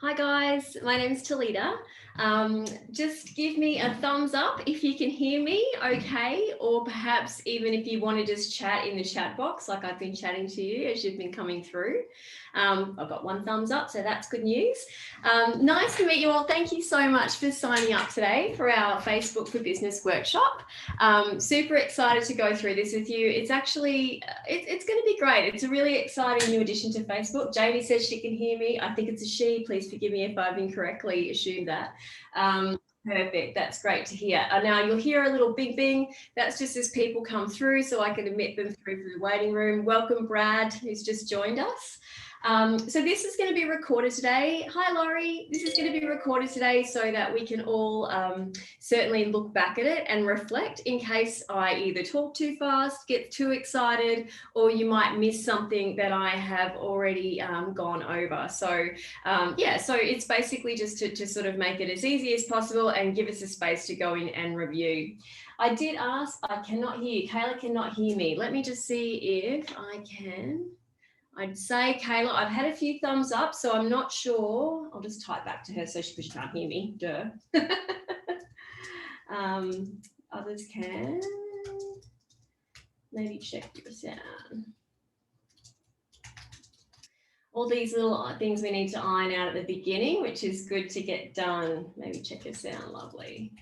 Hi guys, my name's Talita. Just give me a thumbs up if you can hear me okay, or perhaps even if you want to just chat in the chat box like I've been chatting to you as you've been coming through. I've got one thumbs up, so that's good news. Nice to meet you all. Thank you so much for signing up today for our Facebook for Business workshop. Super excited to go through this with you. It's actually, it's going to be great. It's a really exciting new addition to Facebook. Jamie says she can hear me. I think it's a she. Please forgive me if I've incorrectly assumed that. Perfect. That's great to hear. Now you'll hear a little bing bing. That's just as people come through so I can admit them through the waiting room. Welcome, Brad, who's just joined us. So this is going to be recorded today. Hi, Laurie. This is going to be recorded today so that we can all certainly look back at it and reflect in case I either talk too fast, get too excited, or you might miss something that I have already gone over. So yeah, so it's basically just to sort of make it as easy as possible and give us a space to go in and review. I did ask, I cannot hear you. Kayla cannot hear me. Let me just see if I can. I'd say, Kayla, I've had a few thumbs up, so I'm not sure. I'll just type back to her so she can't hear me. Duh. Others can. Maybe check your sound. All these little things we need to iron out at the beginning, which is good to get done. Maybe check your sound. Lovely.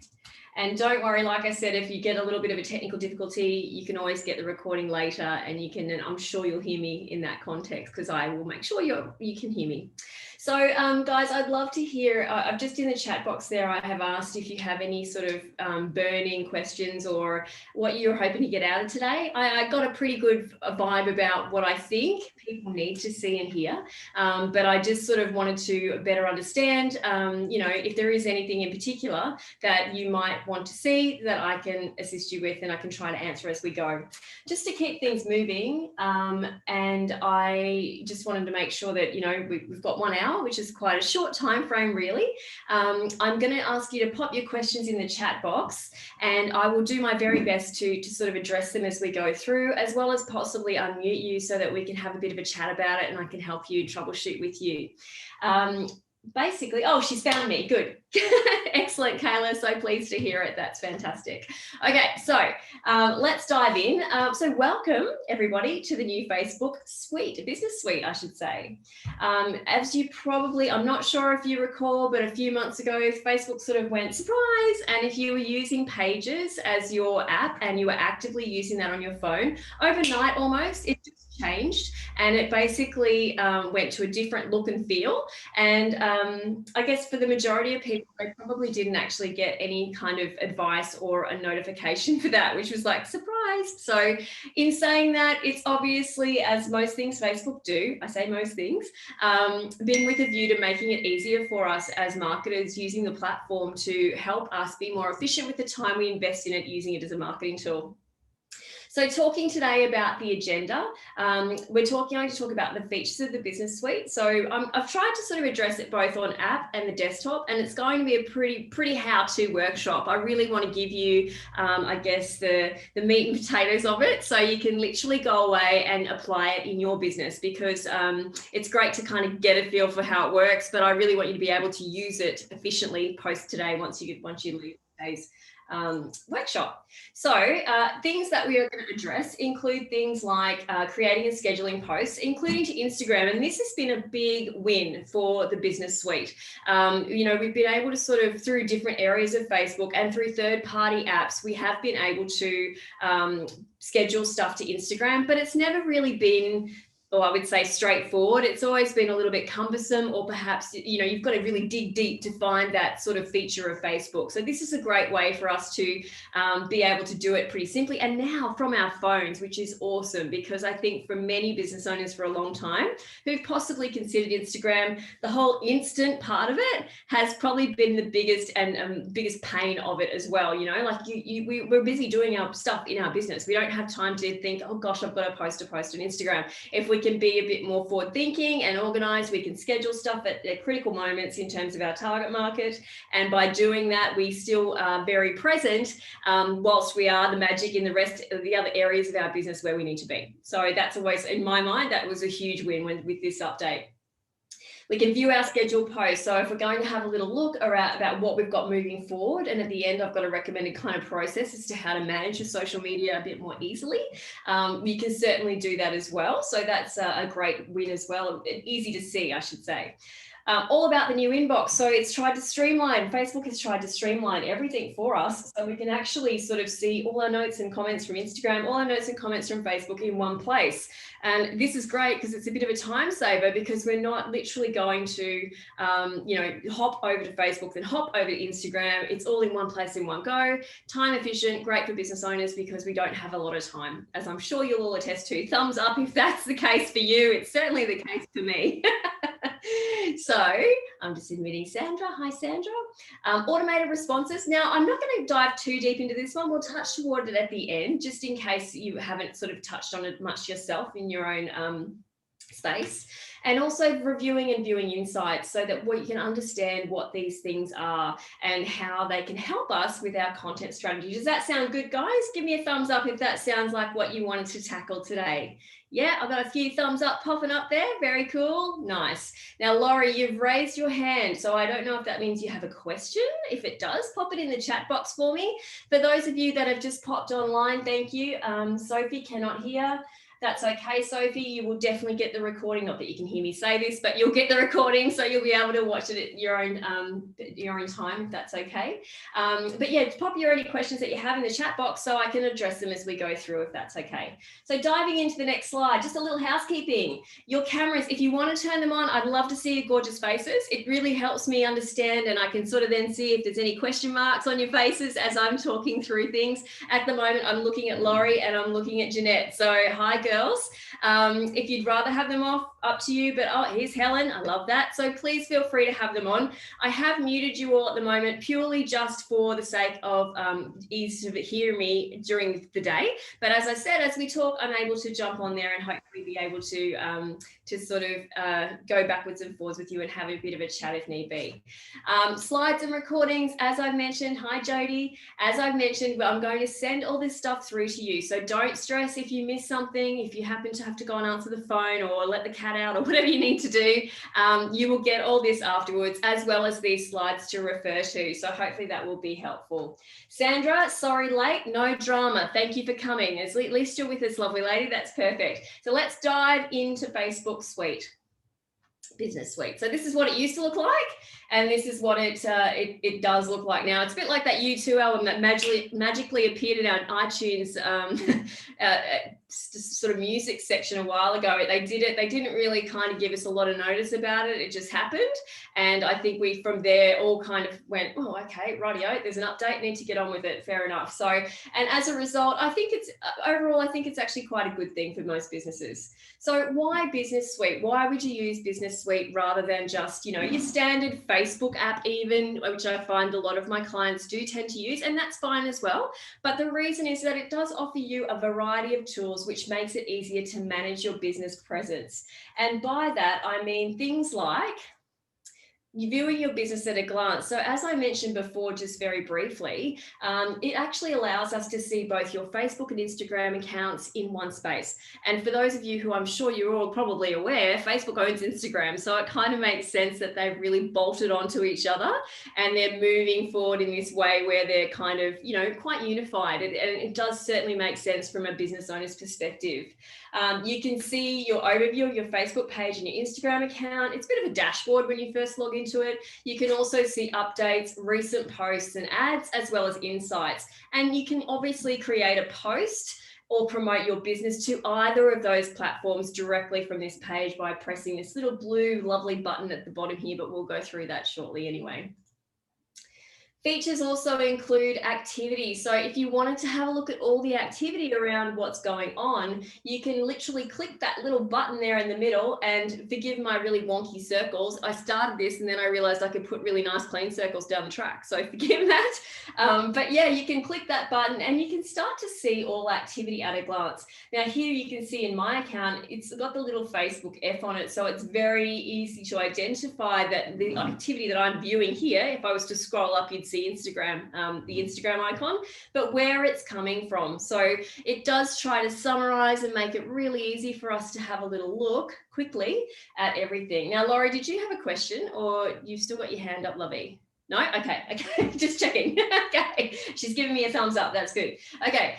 And don't worry, like I said, if you get a little bit of a technical difficulty, you can always get the recording later and you can, and I'm sure you'll hear me in that context because I will make sure you can hear me. So guys, I'd love to hear, I've just in the chat box there, I have asked if you have any sort of burning questions or what you're hoping to get out of today. I got a pretty good vibe about what I think people need to see and hear, but I just sort of wanted to better understand, you know, if there is anything in particular that you might want to see that I can assist you with and I can try to answer as we go. Just to keep things moving, and I just wanted to make sure that, you know, we've got 1 hour, which is quite a short time frame really. I'm going to ask you to pop your questions in the chat box and I will do my very best to sort of address them as we go through, as well as possibly unmute you so that we can have a bit of a chat about it and I can help you troubleshoot with you. Basically, oh, she's found me. Good. Excellent, Kayla. So pleased to hear it. That's fantastic. Okay, so let's dive in. So welcome, everybody, to the new Facebook suite, business suite, I should say. As you probably, I'm not sure if you recall, but a few months ago, Facebook sort of went surprise. And if you were using Pages as your app and you were actively using that on your phone, overnight almost, it just changed and it basically went to a different look and feel. And I guess for the majority of people, they probably didn't actually get any kind of advice or a notification for that, which was like surprised. So in saying that, it's obviously, as most things Facebook do, I say most things, been with a view to making it easier for us as marketers using the platform to help us be more efficient with the time we invest in it, using it as a marketing tool. So talking today about the agenda, we're going to talk about the features of the business suite. So I've tried to sort of address it both on app and the desktop, and it's going to be a pretty how-to workshop. I really want to give you, I guess, the meat and potatoes of it, so you can literally go away and apply it in your business, because it's great to kind of get a feel for how it works, but I really want you to be able to use it efficiently post today once you leave today's workshop. So things that we are going to address include things like creating and scheduling posts, including to Instagram. And this has been a big win for the business suite. You know, we've been able to sort of, through different areas of Facebook and through third-party apps, we have been able to schedule stuff to Instagram, but it's never really been, or I would say, straightforward. It's always been a little bit cumbersome, or perhaps, you know, you've got to really dig deep to find that sort of feature of Facebook. So this is a great way for us to be able to do it pretty simply. And now from our phones, which is awesome, because I think for many business owners for a long time who've possibly considered Instagram, the whole instant part of it has probably been the biggest and biggest pain of it as well. You know, like we're busy doing our stuff in our business. We don't have time to think, oh gosh, I've got to post on Instagram. If we can be a bit more forward thinking and organized, we can schedule stuff at critical moments in terms of our target market. And by doing that, we still are very present whilst we are the magic in the rest of the other areas of our business where we need to be. So that's always, in my mind, that was a huge win with this update. We can view our scheduled posts. So if we're going to have a little look around about what we've got moving forward, and at the end, I've got a recommended kind of process as to how to manage your social media a bit more easily. You can certainly do that as well. So that's a great win as well. Easy to see, I should say. All about the new inbox. So it's tried to streamline, Facebook has tried to streamline everything for us. So we can actually sort of see all our notes and comments from Instagram, all our notes and comments from Facebook in one place. And this is great because it's a bit of a time saver, because we're not literally going to, hop over to Facebook, then hop over to Instagram. It's all in one place in one go. Time efficient, great for business owners because we don't have a lot of time, as I'm sure you'll all attest to. Thumbs up if that's the case for you. It's certainly the case for me. So I'm just admitting Sandra. Hi, Sandra. Automated responses. Now, I'm not going to dive too deep into this one. We'll touch toward it at the end, just in case you haven't sort of touched on it much yourself in your own space. And also reviewing and viewing insights so that we can understand what these things are and how they can help us with our content strategy. Does that sound good, guys? Give me a thumbs up if that sounds like what you wanted to tackle today. Yeah, I've got a few thumbs up popping up there. Very cool. Nice. Now, Laurie, you've raised your hand, so I don't know if that means you have a question. If it does, pop it in the chat box for me. For those of you that have just popped online, thank you. Sophie cannot hear. That's okay, Sophie. You will definitely get the recording. Not that you can hear me say this, but you'll get the recording, so you'll be able to watch it at your own time, if that's okay. But yeah, pop your any questions that you have in the chat box so I can address them as we go through, if that's okay. So diving into the next slide, just a little housekeeping. Your cameras, if you want to turn them on, I'd love to see your gorgeous faces. It really helps me understand, and I can sort of then see if there's any question marks on your faces as I'm talking through things. At the moment, I'm looking at Laurie and I'm looking at Jeanette. So hi, girls. If you'd rather have them off, up to you, but oh, here's Helen. I love that. So please feel free to have them on. I have muted you all at the moment purely just for the sake of ease to hear me during the day. But as I said, as we talk, I'm able to jump on there and hopefully be able to sort of go backwards and forwards with you and have a bit of a chat if need be. Slides and recordings, as I've mentioned. Hi, Jody. As I've mentioned, I'm going to send all this stuff through to you. So don't stress if you miss something, if you happen to have to go and answer the phone or let the cat out or whatever you need to do, you will get all this afterwards, as well as these slides to refer to. So hopefully that will be helpful. Sandra, sorry late, no drama. Thank you for coming. At least you're with us, lovely lady. That's perfect. So let's dive into Facebook Suite. Business Suite. So this is what it used to look like, and this is what it does look like now. It's a bit like that U2 album that magically appeared in our iTunes sort of music section a while ago. They didn't really kind of give us a lot of notice about it. It just happened, and I think we from there all kind of went, oh, okay, rightio, there's an update, need to get on with it. Fair enough. So, and as a result, I think it's overall, I think it's actually quite a good thing for most businesses. So why Business Suite? Why would you use Business Suite rather than just, your standard Facebook app even, which I find a lot of my clients do tend to use, and that's fine as well. But the reason is that it does offer you a variety of tools which makes it easier to manage your business presence. And by that, I mean things like viewing your business at a glance. So as I mentioned before, just very briefly, it actually allows us to see both your Facebook and Instagram accounts in one space. And for those of you who I'm sure you're all probably aware, Facebook owns Instagram. So it kind of makes sense that they've really bolted onto each other and they're moving forward in this way where they're kind of, quite unified. And it does certainly make sense from a business owner's perspective. You can see your overview of your Facebook page and your Instagram account. It's a bit of a dashboard when you first log into it. You can also see updates, recent posts and ads, as well as insights. And you can obviously create a post or promote your business to either of those platforms directly from this page by pressing this little blue lovely button at the bottom here, but we'll go through that shortly anyway. Features also include activities. So if you wanted to have a look at all the activity around what's going on, you can literally click that little button there in the middle, and forgive my really wonky circles. I started this and then I realized I could put really nice clean circles down the track. So forgive that. But yeah, you can click that button and you can start to see all activity at a glance. Now here you can see in my account, it's got the little Facebook F on it. So it's very easy to identify that the activity that I'm viewing here, if I was to scroll up, you'd see Instagram, the Instagram icon, but where it's coming from. So it does try to summarize and make it really easy for us to have a little look quickly at everything. Now, Laurie, did you have a question, or you've still got your hand up, Lovey? No? Okay, just checking. Okay, she's giving me a thumbs up, that's good. Okay,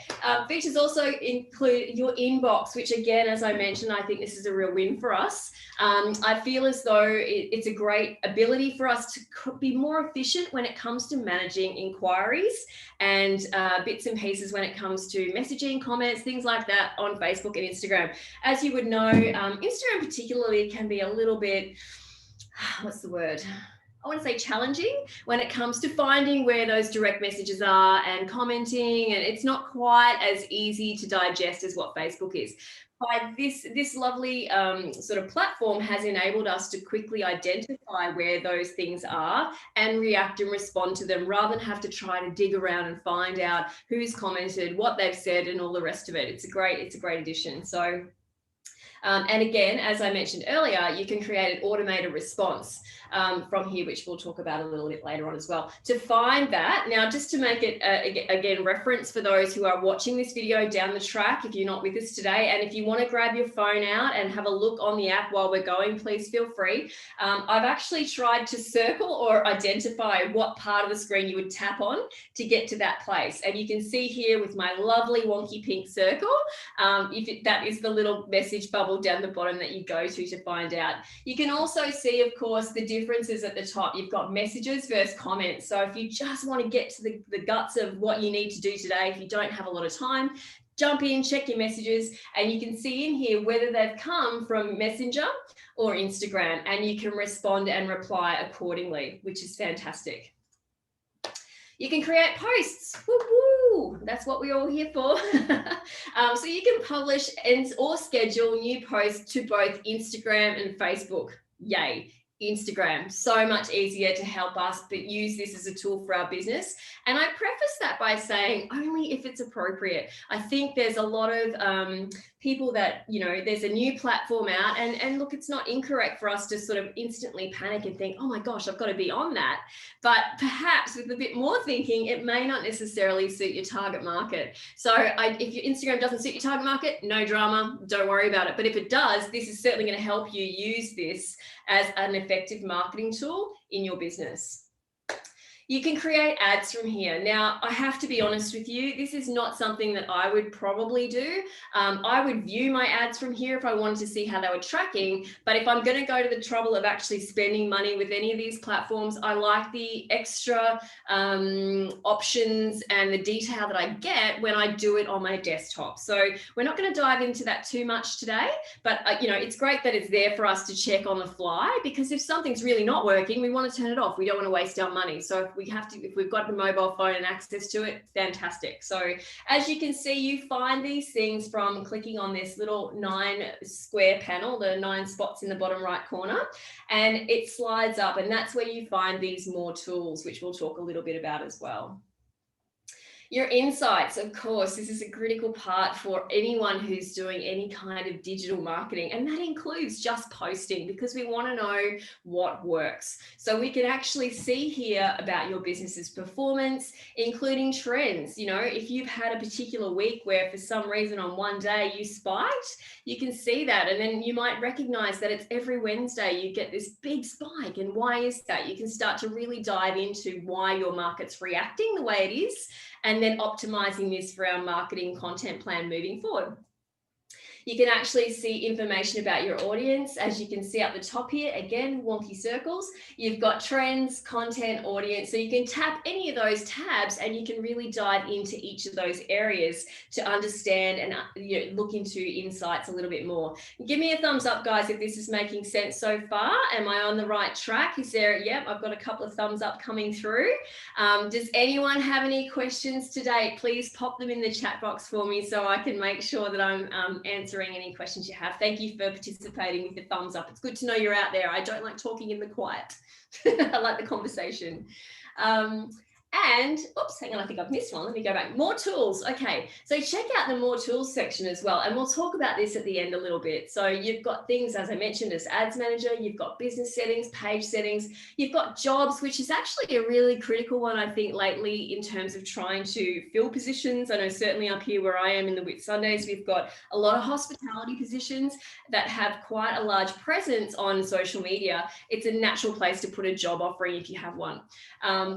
features also include your inbox, which again, as I mentioned, I think this is a real win for us. I feel as though it's a great ability for us to be more efficient when it comes to managing inquiries and bits and pieces when it comes to messaging, comments, things like that on Facebook and Instagram. As you would know, Instagram particularly can be a little bit, what's the word? I want to say challenging when it comes to finding where those direct messages are and commenting, and it's not quite as easy to digest as what Facebook is. But this lovely sort of platform has enabled us to quickly identify where those things are and react and respond to them, rather than have to try to dig around and find out who's commented, what they've said, and all the rest of it. It's a great addition. So and again, as I mentioned earlier, you can create an automated response from here, which we'll talk about a little bit later on as well. To find that, now just to make it, again, reference for those who are watching this video down the track, if you're not with us today, and if you want to grab your phone out and have a look on the app while we're going, please feel free. I've actually tried to circle or identify what part of the screen you would tap on to get to that place. And you can see here with my lovely wonky pink circle, that is the little message bubble down the bottom that you go to find out. You can also see, of course, the differences at the top. You've got messages versus comments. So if you just want to get to the guts of what you need to do today, if you don't have a lot of time, jump in, check your messages, and you can see in here whether they've come from Messenger or Instagram, and you can respond and reply accordingly, which is fantastic. You can create posts. Woo-woo. That's what we're all here for. So you can publish or schedule new posts to both Instagram and Facebook. Yay. Instagram, so much easier to help us, but use this as a tool for our business. And I preface that by saying only if it's appropriate. I think there's a lot of people that, you know, there's a new platform out, and look, it's not incorrect for us to sort of instantly panic and think, oh my gosh, I've got to be on that. But perhaps with a bit more thinking, it may not necessarily suit your target market. So if your Instagram doesn't suit your target market, no drama, don't worry about it. But if it does, this is certainly going to help you use this as an effective marketing tool in your business. You can create ads from here. Now, I have to be honest with you, this is not something that I would probably do. I would view my ads from here if I wanted to see how they were tracking. But if I'm going to go to the trouble of actually spending money with any of these platforms, I like the extra options and the detail that I get when I do it on my desktop. So we're not going to dive into that too much today, but you know, it's great that it's there for us to check on the fly, because if something's really not working, we want to turn it off. We don't want to waste our money. So if we've got the mobile phone and access to it, fantastic. So as you can see, you find these things from clicking on this little 9 square panel, the 9 spots in the bottom right corner, and it slides up, and that's where you find these more tools, which we'll talk a little bit about as well. Your insights, of course, this is a critical part for anyone who's doing any kind of digital marketing, and that includes just posting, because we want to know what works. So we can actually see here about your business's performance, including trends. You know, if you've had a particular week where for some reason on one day you spiked, you can see that, and then you might recognize that it's every Wednesday you get this big spike. And why is that? You can start to really dive into why your market's reacting the way it is, and then optimizing this for our marketing content plan moving forward. You can actually see information about your audience. As you can see up the top here, again, wonky circles, you've got trends, content, audience. So you can tap any of those tabs and you can really dive into each of those areas to understand and look into insights a little bit more. Give me a thumbs up, guys, if this is making sense so far. Am I on the right track? Is there, yep, I've got a couple of thumbs up coming through. Does anyone have any questions today? Please pop them in the chat box for me so I can make sure that I'm answering any questions you have. Thank you for participating with the thumbs up. It's good to know you're out there. I don't like talking in the quiet. I like the conversation. And, oops, hang on, I think I've missed one. Let me go back. More tools. Okay, so check out the more tools section as well. And we'll talk about this at the end a little bit. So you've got things, as I mentioned, as ads manager, you've got business settings, page settings, you've got jobs, which is actually a really critical one, I think, lately in terms of trying to fill positions. I know certainly up here where I am in the Whitsundays, we've got a lot of hospitality positions that have quite a large presence on social media. It's a natural place to put a job offering if you have one.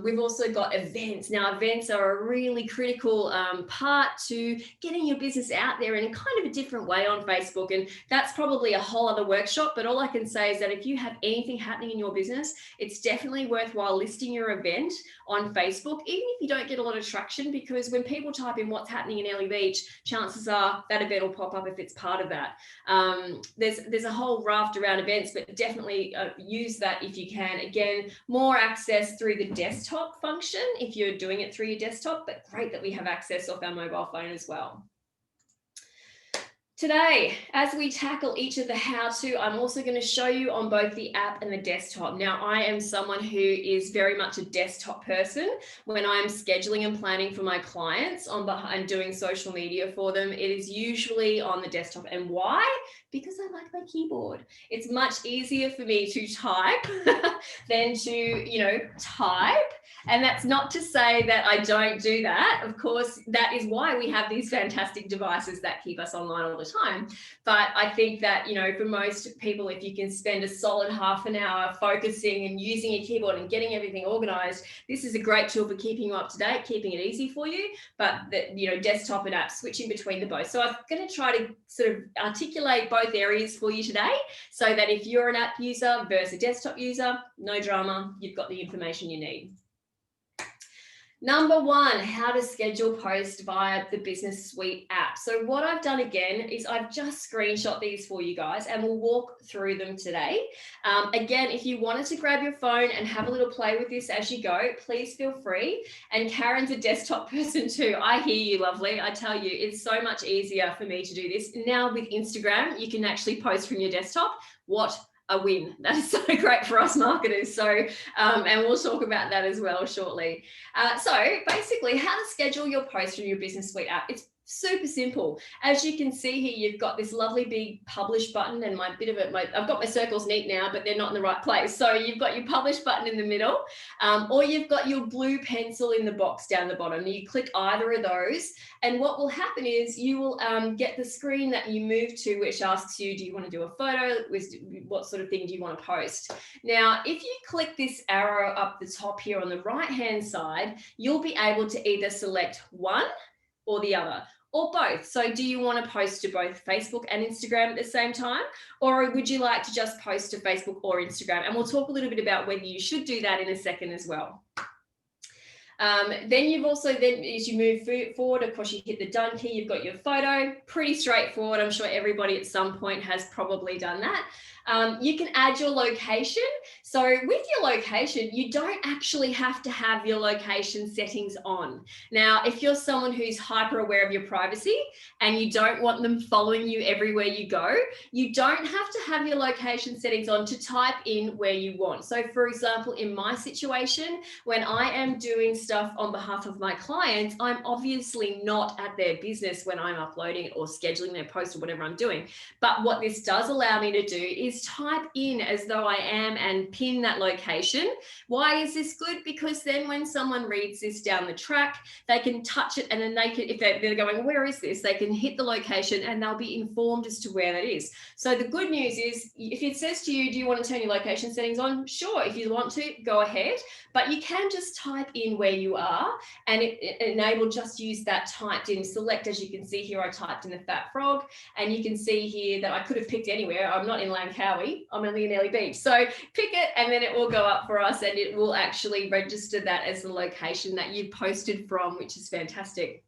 We've also got events. Now, events are a really critical part to getting your business out there in a kind of a different way on Facebook. And that's probably a whole other workshop. But all I can say is that if you have anything happening in your business, it's definitely worthwhile listing your event on Facebook, even if you don't get a lot of traction, because when people type in what's happening in Airlie Beach, chances are that event will pop up if it's part of that. There's a whole raft around events, but definitely use that if you can. Again, more access through the desktop function if you're doing it through your desktop, but great that we have access off our mobile phone as well. Today, as we tackle each of the how-to, I'm also going to show you on both the app and the desktop. Now, I am someone who is very much a desktop person. When I'm scheduling and planning for my clients and doing social media for them, it is usually on the desktop. And why? Because I like my keyboard. It's much easier for me to type than to, type. And that's not to say that I don't do that. Of course, that is why we have these fantastic devices that keep us online all the time. But I think that, for most people, if you can spend a solid half an hour focusing and using your keyboard and getting everything organized, this is a great tool for keeping you up to date, keeping it easy for you. But desktop and app, switching between the both. So I'm going to try to sort of articulate both areas for you today, so that if you're an app user versus a desktop user, no drama, you've got the information you need. Number one, how to schedule posts via the Business Suite app. So what I've done again is I've just screenshot these for you guys, and we'll walk through them today. Again, if you wanted to grab your phone and have a little play with this as you go, please feel free. And Karen's a desktop person too. I hear you, lovely. I tell you, it's so much easier for me to do this. Now with Instagram, you can actually post from your desktop. What a win. That is so great for us marketers. So, and we'll talk about that as well shortly. So basically, how to schedule your posts from your Business Suite app. It's super simple. As you can see here, you've got this lovely big publish button, and I've got my circles neat now, but they're not in the right place. So you've got your publish button in the middle, or you've got your blue pencil in the box down the bottom. You click either of those, and what will happen is you will get the screen that you move to, which asks you, do you want to do a photo? What sort of thing do you want to post? Now, if you click this arrow up the top here on the right-hand side, you'll be able to either select one or the other, or both. So do you want to post to both Facebook and Instagram at the same time? Or would you like to just post to Facebook or Instagram? And we'll talk a little bit about whether you should do that in a second as well. Then you've also, as you move forward, of course, you hit the done key, you've got your photo, pretty straightforward. I'm sure everybody at some point has probably done that. You can add your location. So with your location, you don't actually have to have your location settings on. Now, if you're someone who's hyper aware of your privacy and you don't want them following you everywhere you go, you don't have to have your location settings on to type in where you want. So for example, in my situation, when I am doing stuff on behalf of my clients, I'm obviously not at their business when I'm uploading it or scheduling their post or whatever I'm doing. But what this does allow me to do is type in as though I am and pin that location. Why is this good? Because then when someone reads this down the track, they can touch it, and then they can, if they're going, where is this? They can hit the location and they'll be informed as to where that is. So the good news is, if it says to you, do you want to turn your location settings on? Sure, if you want to, go ahead. But you can just type in where you are, and it enable just use that typed in select. As you can see here, I typed in the Fat Frog, and you can see here that I could have picked anywhere. I'm not in Langkawi, I'm only in Airlie Beach. So pick it, and then it will go up for us, and it will actually register that as the location that you posted from, which is fantastic.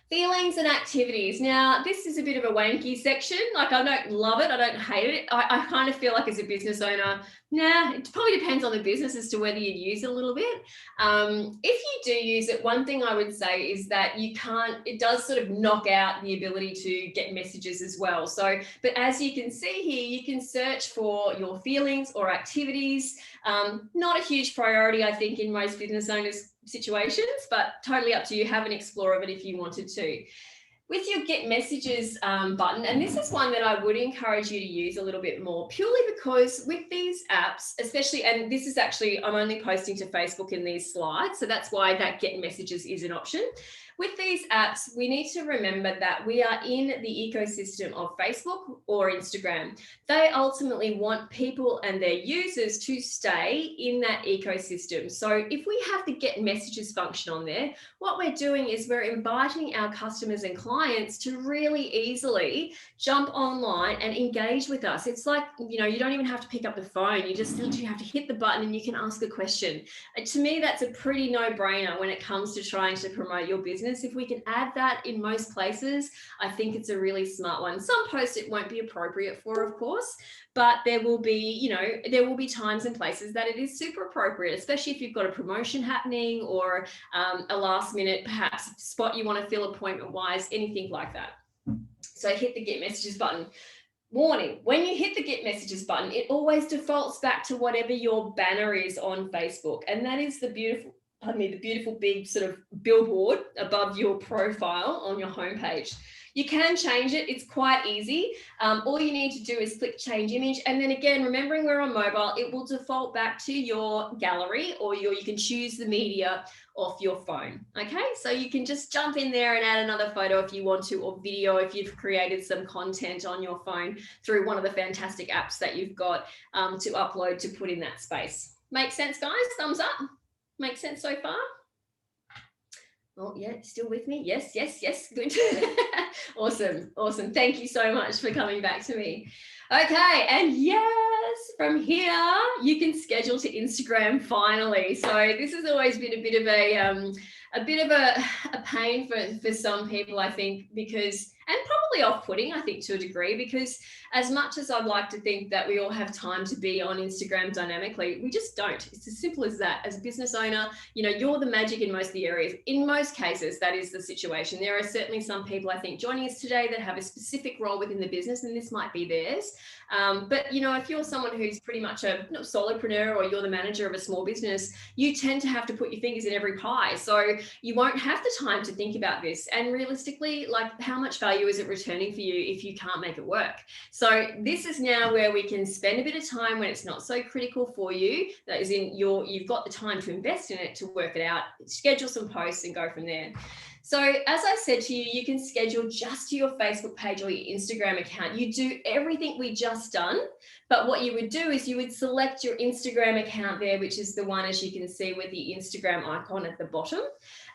Feelings and activities. Now, this is a bit of a wanky section. Like, I don't love it. I don't hate it. I kind of feel like as a business owner, Nah, it probably depends on the business as to whether you'd use it a little bit. If you do use it, one thing I would say is that it does sort of knock out the ability to get messages as well. So, but as you can see here, you can search for your feelings or activities. Not a huge priority, I think, in most business owners' situations, but totally up to you. Have an explore of it if you wanted to. With your Get Messages button, and this is one that I would encourage you to use a little bit more, purely because with these apps, especially, and this is actually, I'm only posting to Facebook in these slides, so that's why that Get Messages is an option. With these apps, we need to remember that we are in the ecosystem of Facebook or Instagram. They ultimately want people and their users to stay in that ecosystem. So if we have the Get Messages function on there, what we're doing is we're inviting our customers and clients to really easily jump online and engage with us. It's like, you don't even have to pick up the phone. You just literally have to hit the button and you can ask a question. And to me, that's a pretty no-brainer when it comes to trying to promote your business. If we can add that in most places, I think it's a really smart one. Some posts it won't be appropriate for, of course, but there will be, there will be times and places that it is super appropriate, especially if you've got a promotion happening or a last minute perhaps spot you want to fill appointment wise, anything like that. So hit the Get Messages button. Warning, when you hit the Get Messages button, it always defaults back to whatever your banner is on Facebook. And that is the beautiful big sort of billboard above your profile on your homepage. You can change it. It's quite easy. All you need to do is click change image. And then again, remembering we're on mobile, it will default back to your gallery, or you can choose the media off your phone. Okay, so you can just jump in there and add another photo if you want to, or video if you've created some content on your phone through one of the fantastic apps that you've got to upload to put in that space. Make sense, guys? Thumbs up. Makes sense so far? Oh, yeah, still with me? Yes, good. Awesome. Thank you so much for coming back to me. Okay, and yes, from here, you can schedule to Instagram finally. So this has always been a bit of a pain for some people, I think, because, and probably off-putting, I think, to a degree, because as much as I'd like to think that we all have time to be on Instagram dynamically, we just don't. It's as simple as that. As a business owner, you're the magic in most of the areas. In most cases, that is the situation. There are certainly some people, I think, joining us today that have a specific role within the business, and this might be theirs. But if you're someone who's pretty much a solopreneur, or you're the manager of a small business, you tend to have to put your fingers in every pie. So you won't have the time to think about this. And realistically, like, how much value is it returning for you if you can't make it work? So this is now where we can spend a bit of time when it's not so critical for you. That is you've got the time to invest in it, to work it out, schedule some posts and go from there. So as I said to you, you can schedule just to your Facebook page or your Instagram account. You do everything we just done, but what you would do is you would select your Instagram account there, which is the one, as you can see, with the Instagram icon at the bottom.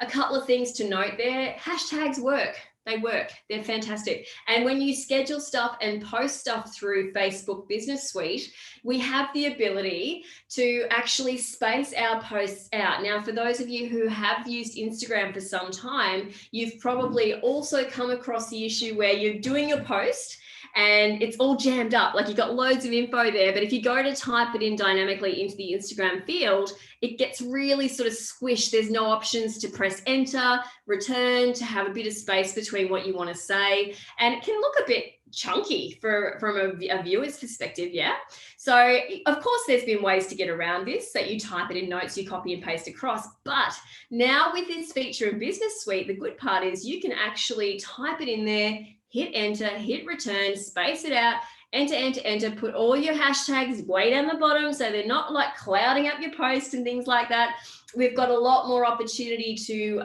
A couple of things to note there: hashtags work. They work. They're fantastic. And when you schedule stuff and post stuff through Facebook Business Suite, we have the ability to actually space our posts out. Now, for those of you who have used Instagram for some time, you've probably also come across the issue where you're doing your post and it's all jammed up, like you've got loads of info there, but if you go to type it in dynamically into the Instagram field, it gets really sort of squished. There's no options to press enter, return, to have a bit of space between what you want to say, and it can look a bit chunky from a viewer's perspective. Yeah. So of course there's been ways to get around this, that you type it in notes, you copy and paste across. But now with this feature in Business Suite, the good part is you can actually type it in there, hit enter, hit return, space it out, enter, put all your hashtags way down the bottom so they're not like clouding up your post and things like that. We've got a lot more opportunity to,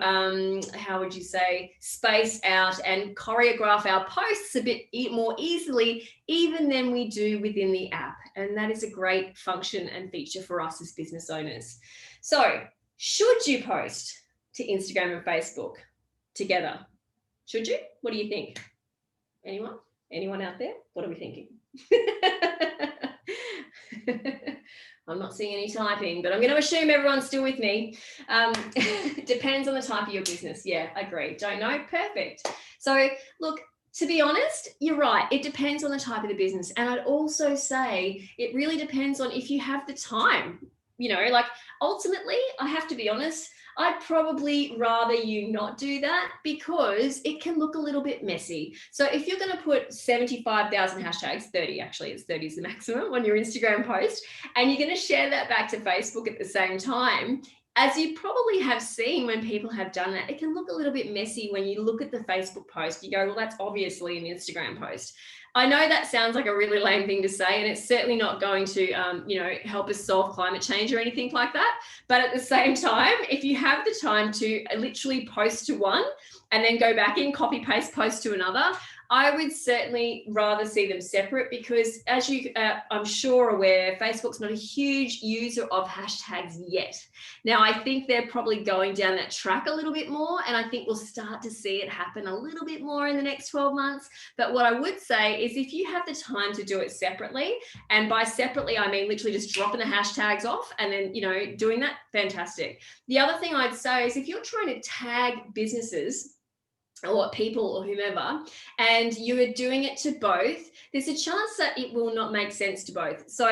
space out and choreograph our posts a bit more easily, even than we do within the app. And that is a great function and feature for us as business owners. So should you post to Instagram and Facebook together? Should you? What do you think? Anyone out there? What are we thinking? I'm not seeing any typing, but I'm going to assume everyone's still with me. Depends on the type of your business. Yeah, agree. Don't know? Perfect. So look, To be honest, you're right. It depends on the type of the business. And I'd also say it really depends on if you have the time. Like ultimately, I have to be honest, I'd probably rather you not do that because it can look a little bit messy. So if you're going to put 75,000 hashtags, 30 actually, it's 30 is the maximum on your Instagram post, and you're going to share that back to Facebook at the same time, as you probably have seen when people have done that, it can look a little bit messy when you look at the Facebook post. You go, well, that's obviously an Instagram post. I know that sounds like a really lame thing to say, and it's certainly not going to, help us solve climate change or anything like that. But at the same time, if you have the time to literally post to one and then go back in, copy paste, post to another, I would certainly rather see them separate because, as you, I'm sure aware, Facebook's not a huge user of hashtags yet. Now, I think they're probably going down that track a little bit more, and I think we'll start to see it happen a little bit more in the next 12 months. But what I would say is if you have the time to do it separately, and by separately, I mean literally just dropping the hashtags off and then, doing that, fantastic. The other thing I'd say is if you're trying to tag businesses or people or whomever, and you are doing it to both, there's a chance that it will not make sense to both. So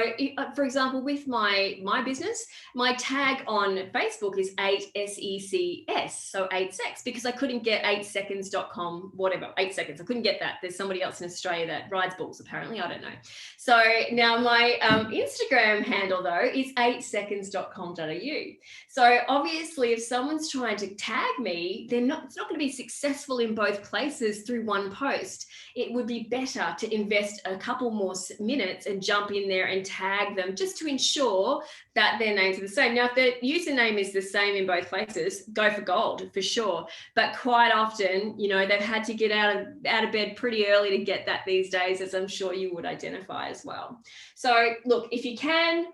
for example, with my business, my tag on Facebook is 8SECS, so 8 secs, because I couldn't get 8seconds.com, whatever, 8 seconds. I couldn't get that. There's somebody else in Australia that rides bulls, apparently. I don't know. So now my Instagram handle, though, is 8seconds.com.au. So obviously, if someone's trying to tag me, it's not going to be successful in both places through one post. It would be better to invest a couple more minutes and jump in there and tag them just to ensure that their names are the same. Now, if their username is the same in both places, go for gold for sure. But quite often, they've had to get out of bed pretty early to get that these days, as I'm sure you would identify as well. So look, if you can,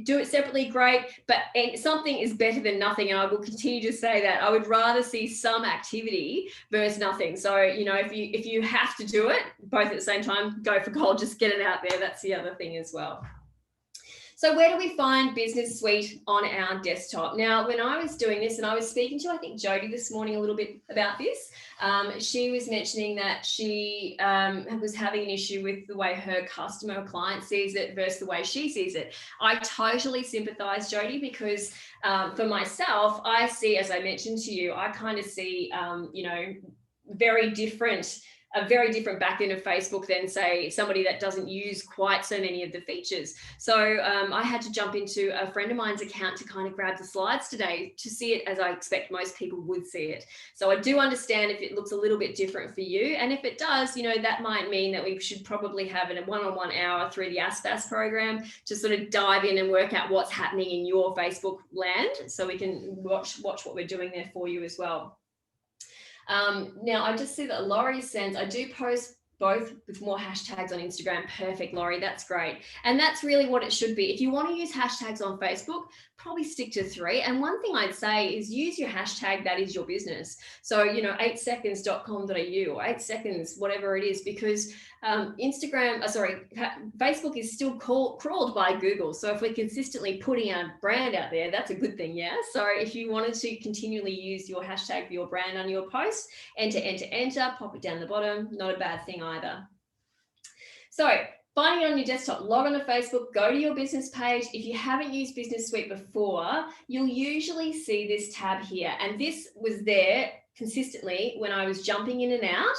do it separately, great, but something is better than nothing, and I will continue to say that. I would rather see some activity versus nothing. So if you have to do it both at the same time, go for gold, just get it out there. That's the other thing as well. So where do we find Business Suite on our desktop? Now, when I was doing this, and I was speaking to, I think, Jody this morning a little bit about this, she was mentioning that she was having an issue with the way her customer or client sees it versus the way she sees it. I totally sympathize, Jody, because for myself, I see, as I mentioned to you, I kind of see, a very different back end of Facebook than, say, somebody that doesn't use quite so many of the features. So I had to jump into a friend of mine's account to kind of grab the slides today to see it as I expect most people would see it. So I do understand if it looks a little bit different for you. And if it does, that might mean that we should probably have a one-on-one hour through the ASPAS program to sort of dive in and work out what's happening in your Facebook land, so we can watch what we're doing there for you as well. Now, I just see that Laurie sends, I do post both with more hashtags on Instagram. Perfect, Laurie, that's great. And that's really what it should be. If you want to use hashtags on Facebook, probably stick to 3. And one thing I'd say is use your hashtag that is your business. So, 8seconds.com.au or 8 seconds, whatever it is, because Facebook is still crawled by Google. So if we're consistently putting our brand out there, that's a good thing, yeah? So if you wanted to continually use your hashtag for your brand on your post, enter, pop it down the bottom, not a bad thing either. So finding it on your desktop, log on to Facebook, go to your business page. If you haven't used Business Suite before, you'll usually see this tab here. And this was there consistently when I was jumping in and out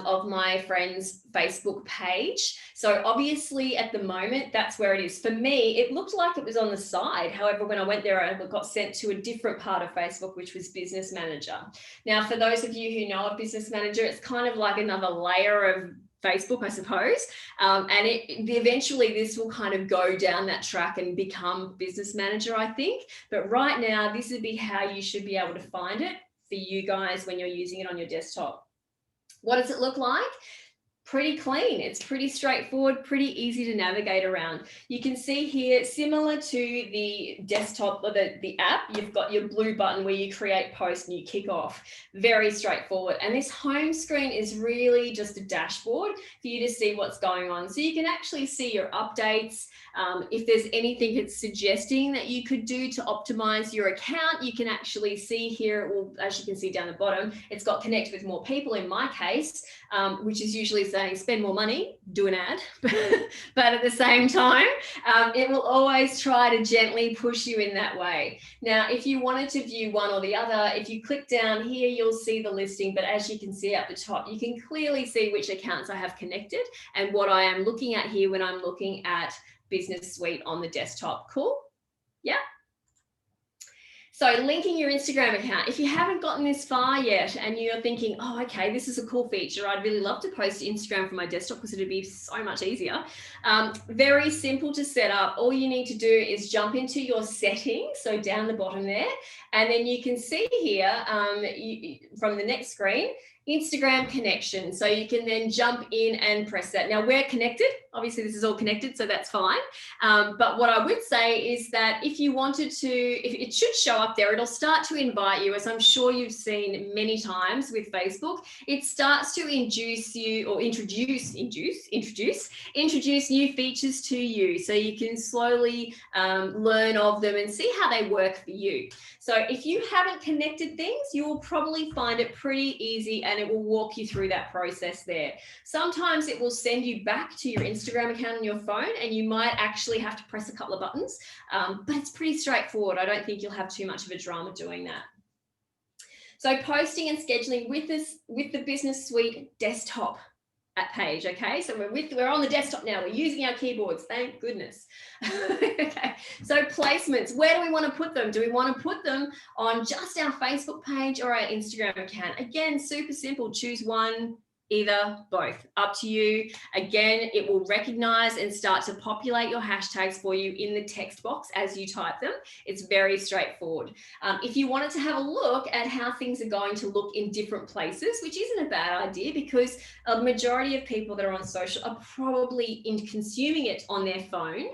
of my friend's Facebook page. So obviously at the moment, that's where it is. For me, it looked like it was on the side. However, when I went there, I got sent to a different part of Facebook, which was Business Manager. Now, for those of you who know of Business Manager, it's kind of like another layer of Facebook, I suppose. And eventually this will kind of go down that track and become Business Manager, I think. But right now, this would be how you should be able to find it for you guys when you're using it on your desktop. What does it look like? Pretty clean. It's pretty straightforward, pretty easy to navigate around. You can see here, similar to the desktop or the app, you've got your blue button where you create posts and you kick off. Very straightforward. And this home screen is really just a dashboard for you to see what's going on. So you can actually see your updates. If there's anything it's suggesting that you could do to optimize your account, you can actually see here, well, as you can see down the bottom, it's got connect with more people in my case. which is usually saying spend more money, do an ad. But at the same time, it will always try to gently push you in that way. Now, if you wanted to view one or the other, if you click down here, you'll see the listing. But as you can see at the top, you can clearly see which accounts I have connected and what I am looking at here when I'm looking at Business Suite on the desktop. Cool? Yeah. So linking your Instagram account, if you haven't gotten this far yet and you're thinking, oh, okay, this is a cool feature, I'd really love to post to Instagram from my desktop because it'd be so much easier. Very simple to set up. All you need to do is jump into your settings, so down the bottom there, and then you can see here from the next screen, Instagram connection. So you can then jump in and press that. Now we're connected. Obviously this is all connected, so that's fine. But what I would say is that if you wanted to, if it should show up there, it'll start to invite you, as I'm sure you've seen many times with Facebook. It starts to induce you or introduce new features to you, so you can slowly learn of them and see how they work for you. So if you haven't connected things, you will probably find it pretty easy and it will walk you through that process there. Sometimes it will send you back to your Instagram account on your phone and you might actually have to press a couple of buttons, but it's pretty straightforward. I don't think you'll have too much of a drama doing that. So posting and scheduling with the Business Suite desktop page. Okay, so we're on the desktop now. We're using our keyboards, thank goodness. Okay, so placements, where do we want to put them? Do we want to put them on just our Facebook page or our Instagram account? Again, super simple. Choose one, either, both, up to you. Again, it will recognize and start to populate your hashtags for you in the text box as you type them. It's very straightforward. If you wanted to have a look at how things are going to look in different places, which isn't a bad idea because a majority of people that are on social are probably consuming it on their phone.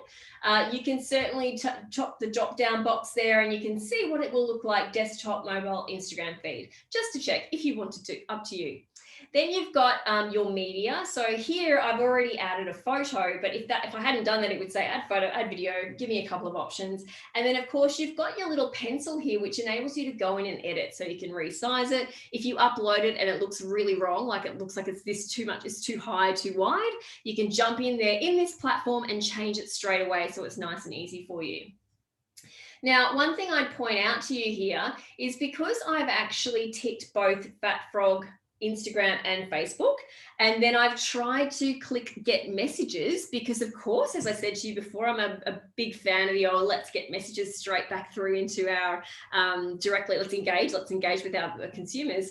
You can certainly chop the drop down box there and you can see what it will look like, desktop, mobile, Instagram feed, just to check if you wanted to, up to you. Then you've got your media. So here I've already added a photo, but if I hadn't done that, it would say add photo, add video, give me a couple of options. And then of course you've got your little pencil here, which enables you to go in and edit. So you can resize it. If you upload it and it looks really wrong, like it looks like it's this too much, it's too high, too wide, you can jump in there in this platform and change it straight away. So it's nice and easy for you. Now, one thing I'd point out to you here is because I've actually ticked both Fat Frog Instagram and Facebook, and then I've tried to click get messages because of course, as I said to you before, I'm a big fan of the let's get messages straight back through into our directly, let's engage with our consumers.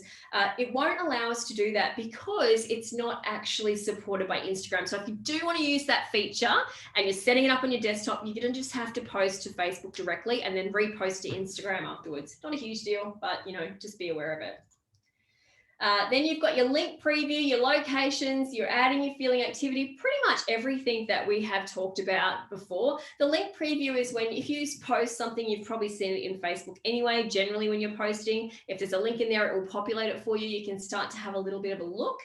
It won't allow us to do that because it's not actually supported by Instagram. So if you do want to use that feature and you're setting it up on your desktop, you're going to just have to post to Facebook directly and then repost to Instagram afterwards. Not a huge deal, but just be aware of it. Then you've got your link preview, your locations, your adding, your feeling activity, pretty much everything that we have talked about before. The link preview is when if you post something, you've probably seen it in Facebook anyway, generally when you're posting, if there's a link in there, it will populate it for you. You can start to have a little bit of a look.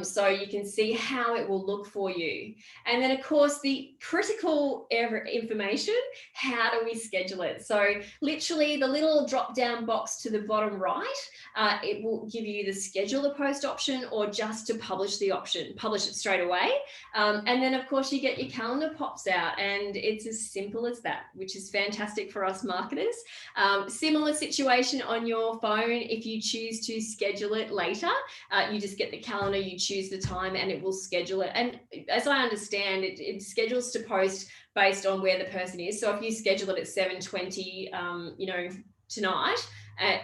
So you can see how it will look for you. And then of course, the critical information, how do we schedule it? So literally the little drop down box to the bottom right, it will give you the schedule a post option or just to publish the option, publish it straight away. And then of course you get your calendar pops out and it's as simple as that, which is fantastic for us marketers. Similar situation on your phone. If you choose to schedule it later, you just get the calendar, you choose the time and it will schedule it. And as I understand it, it schedules to post based on where the person is. So if you schedule it at 7:20, tonight,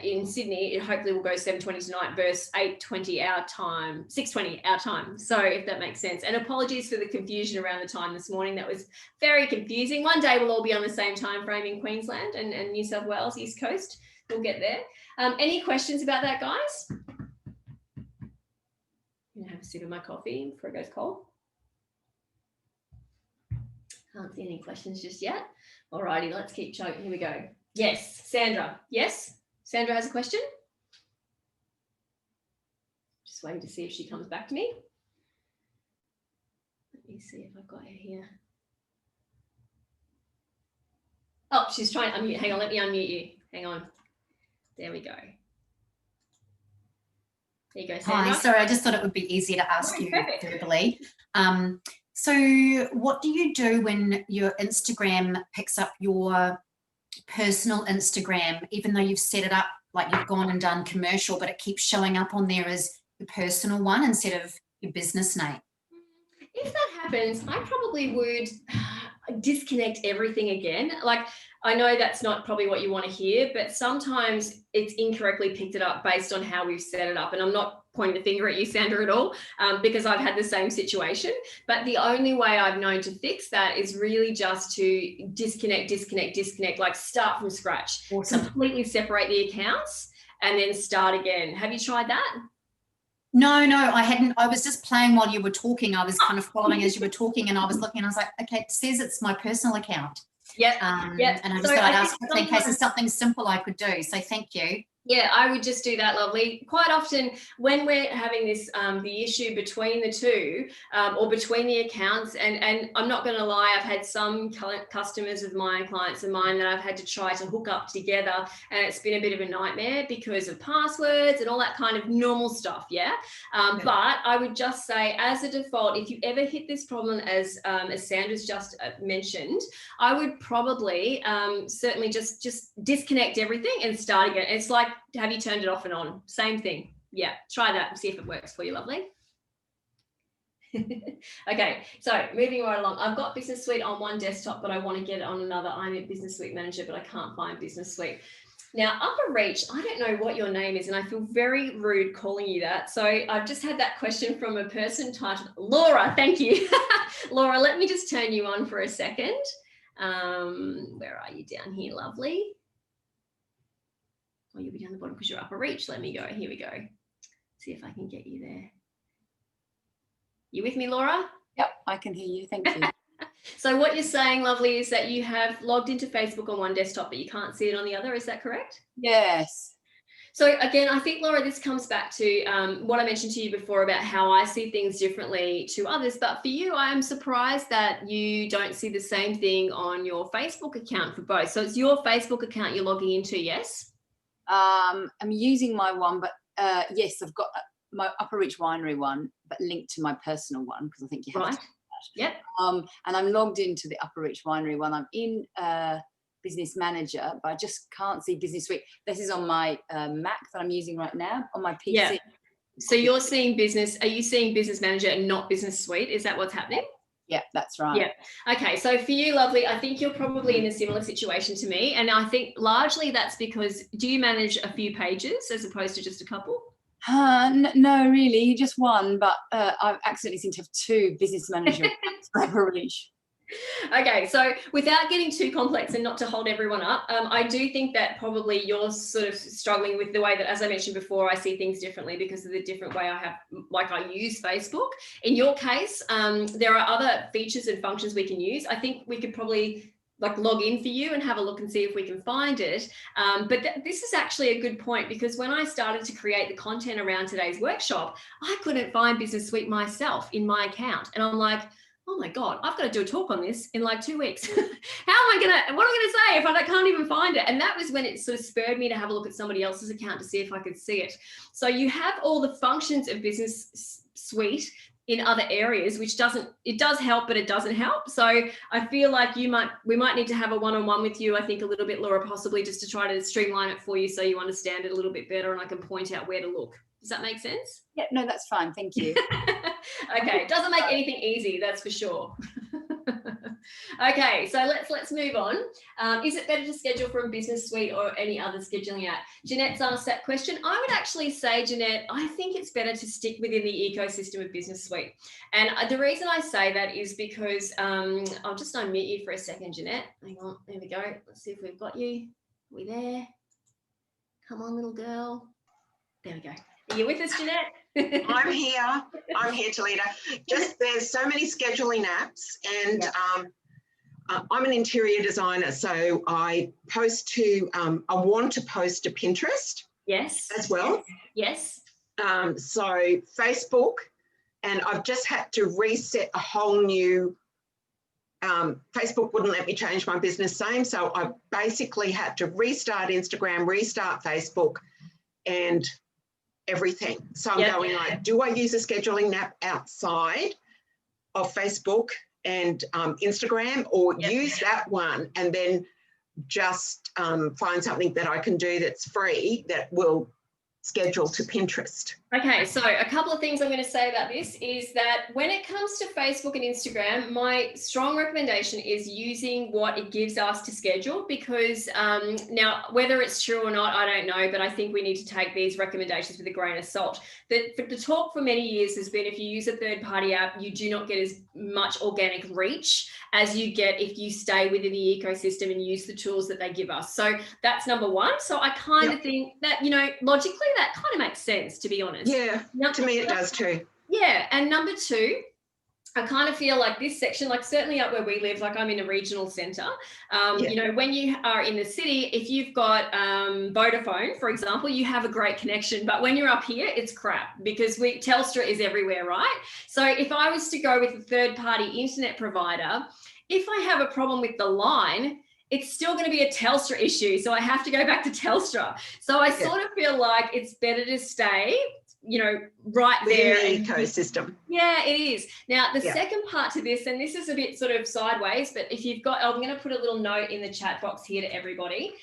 in Sydney, it hopefully will go 7:20 tonight versus 8:20 our time, 6:20 our time. So if that makes sense. And apologies for the confusion around the time this morning. That was very confusing. One day we'll all be on the same time frame in Queensland and New South Wales, East Coast. We'll get there. Any questions about that, guys? I'm gonna have a sip of my coffee before it goes cold. Can't see any questions just yet. All righty, let's keep chugging. Here we go. Yes, Sandra. Yes? Sandra has a question. Just waiting to see if she comes back to me. Let me see if I've got her here. Oh, she's trying to unmute. Hang on, let me unmute you. Hang on. There we go. There you go, Hi, Sandra. sorry, I just thought it would be easier to ask you verbally. So what do you do when your Instagram picks up your personal Instagram, even though you've set it up, like you've gone and done commercial, but it keeps showing up on there as your personal one instead of your business name? If that happens, I probably would disconnect everything again. Like, I know that's not probably what you want to hear, but sometimes it's incorrectly picked it up based on how we've set it up. And I'm not pointing the finger at you, Sandra, at all, because I've had the same situation. But the only way I've known to fix that is really just to disconnect, like start from scratch. Awesome. Completely separate the accounts and then start again. Have you tried that? No, I hadn't. I was just playing while you were talking. I was kind of following as you were talking, and I was looking and I was like, okay, it says it's my personal account. Yep. And I just thought I'd ask quickly in case there's something simple I could do. So thank you. Yeah, I would just do that, lovely. Quite often when we're having this, the issue between the two or between the accounts, and I'm not going to lie, I've had some customers of mine, clients of mine, that I've had to try to hook up together, and it's been a bit of a nightmare because of passwords and all that kind of normal stuff, yeah? But I would just say, as a default, if you ever hit this problem as Sandra's just mentioned, I would probably certainly just disconnect everything and start again. It's like, have you turned it off and on? Same thing. Yeah, try that and see if it works for you, lovely. Okay, so moving right along. I've got Business Suite on one desktop, but I want to get it on another. I'm a Business Suite manager, but I can't find Business Suite. Now, Upper Reach, I don't know what your name is, and I feel very rude calling you that. So I've just had that question from a person titled Laura. Thank you. Laura, let me just turn you on for a second. Where are you? Down here, lovely. Oh, you'll be down the bottom because you're Upper Reach. Let me go. Here we go. See if I can get you there. You with me, Laura? Yep, I can hear you. Thank you. So what you're saying, lovely, is that you have logged into Facebook on one desktop, but you can't see it on the other. Is that correct? Yes. So again, I think, Laura, this comes back to what I mentioned to you before about how I see things differently to others. But for you, I am surprised that you don't see the same thing on your Facebook account for both. So it's your Facebook account you're logging into, yes? I'm using my one, but yes, I've got my Upper Reach Winery one, but linked to my personal one because I think you have to do that. Yep. And I'm logged into the Upper Reach Winery one. I'm in Business Manager, but I just can't see Business Suite. This is on my Mac that I'm using right now on my PC. Yeah. So you're seeing business. Are you seeing Business Manager and not Business Suite? Is that what's happening? Yeah, that's right. Yeah. Okay. So for you, lovely, I think you're probably in a similar situation to me. And I think largely that's because, do you manage a few pages as opposed to just a couple? No, really, just one, but I've accidentally seemed to have two Business Manager for Upper Reach. Okay, so without getting too complex and not to hold everyone up, I do think that probably you're sort of struggling with the way that, as I mentioned before, I see things differently because of the different way I use Facebook. In your case, there are other features and functions we can use. I think we could probably log in for you and have a look and see if we can find it. But this is actually a good point, because when I started to create the content around today's workshop, I couldn't find Business Suite myself in my account. And I'm like, oh my God, I've got to do a talk on this in like 2 weeks. What am I going to say if I can't even find it? And that was when it sort of spurred me to have a look at somebody else's account to see if I could see it. So you have all the functions of Business Suite in other areas, which it does help, but it doesn't help. So I feel like we might need to have a one-on-one with you, I think, a little bit, Laura, possibly just to try to streamline it for you so you understand it a little bit better and I can point out where to look. Does that make sense? Yeah, no, that's fine. Thank you. Okay, it doesn't make anything easy, that's for sure. Okay, so let's move on. Is it better to schedule from Business Suite or any other scheduling app? Jeanette's asked that question. I would actually say, Jeanette, I think it's better to stick within the ecosystem of Business Suite. And the reason I say that is because, I'll just unmute you for a second, Jeanette. Hang on, there we go. Let's see if we've got you. Are we there? Come on, little girl. There we go. Are you with us, Jeanette? I'm here, Talita. Just there's so many scheduling apps, and I'm an interior designer, so I I want to post to Pinterest. Yes. As well. Yes. So Facebook, and I've just had to reset a whole new. Facebook wouldn't let me change my business name, so I basically had to restart Instagram, restart Facebook, and everything. So I'm Yep. going like, do I use a scheduling app outside of Facebook and Instagram, or Yep. use that one and then just find something that I can do that's free that will schedule to Pinterest? Okay, so a couple of things I'm going to say about this is that when it comes to Facebook and Instagram, my strong recommendation is using what it gives us to schedule, because now whether it's true or not, I don't know, but I think we need to take these recommendations with a grain of salt. The talk for many years has been if you use a third-party app, you do not get as much organic reach as you get if you stay within the ecosystem and use the tools that they give us. So that's number one. So I kind of think that, you know, logically that kind of makes sense, to be honest. Yeah, to me it does too. Yeah, and number two, I kind of feel like this section, like certainly up where we live, like I'm in a regional centre, you know, when you are in the city, if you've got Vodafone, for example, you have a great connection, but when you're up here, it's crap because Telstra is everywhere, right? So if I was to go with a third-party internet provider, if I have a problem with the line, it's still going to be a Telstra issue. So I have to go back to Telstra. So I sort of feel like it's better to stay, you know, right there. Within the ecosystem. Yeah, it is. Now, the second part to this, and this is a bit sort of sideways, but if you've got, I'm going to put a little note in the chat box here to everybody.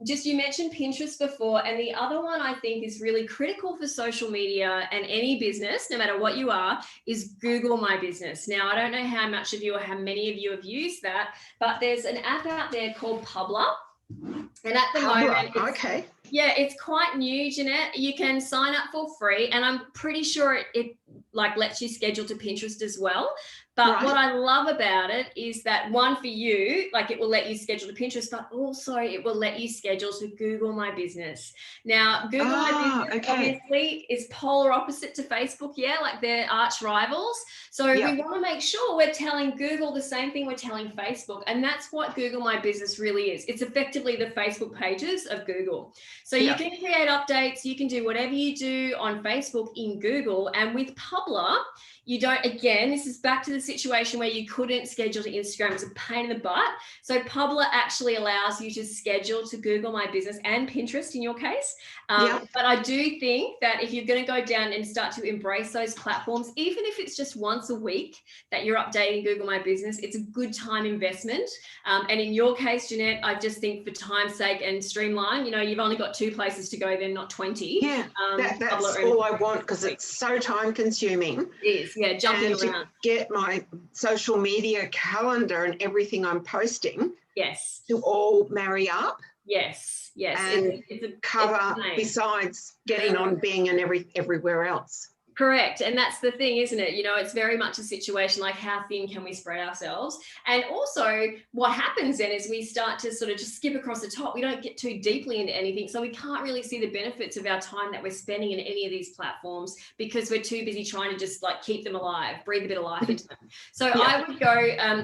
Just you mentioned Pinterest before, and the other one I think is really critical for social media and any business, no matter what you are, is Google My Business. Now, I don't know how much of you or how many of you have used that, but there's an app out there called Publer. And at the moment, okay. Yeah, it's quite new, Jeanette. You can sign up for free, and I'm pretty sure it like lets you schedule to Pinterest as well. But what I love about it is that one, for you, like it will let you schedule to Pinterest, but also it will let you schedule to Google My Business. Now, Google My Business obviously is polar opposite to Facebook, like they're arch rivals. So we want to make sure we're telling Google the same thing we're telling Facebook, and that's what Google My Business really is. It's effectively the Facebook pages of Google. So you can create updates, you can do whatever you do on Facebook in Google, and with Publer, you don't, again, this is back to the situation where you couldn't schedule to Instagram. It's a pain in the butt. So Publer actually allows you to schedule to Google My Business and Pinterest in your case. But I do think that if you're going to go down and start to embrace those platforms, even if it's just once a week that you're updating Google My Business, it's a good time investment. And in your case, Jeanette, I just think for time's sake and streamline, you know, you've only got 2 places to go then, not 20. Yeah, that's all I want, because it's so time consuming. It is, jumping around. To get my social media calendar and everything I'm posting to all marry up. Yes. And it's cover besides getting on Bing and everywhere else. Correct. And that's the thing, isn't it? You know, it's very much a situation like how thin can we spread ourselves? And also what happens then is we start to sort of just skip across the top. We don't get too deeply into anything. So we can't really see the benefits of our time that we're spending in any of these platforms because we're too busy trying to just like keep them alive, breathe a bit of life into them. So I would go,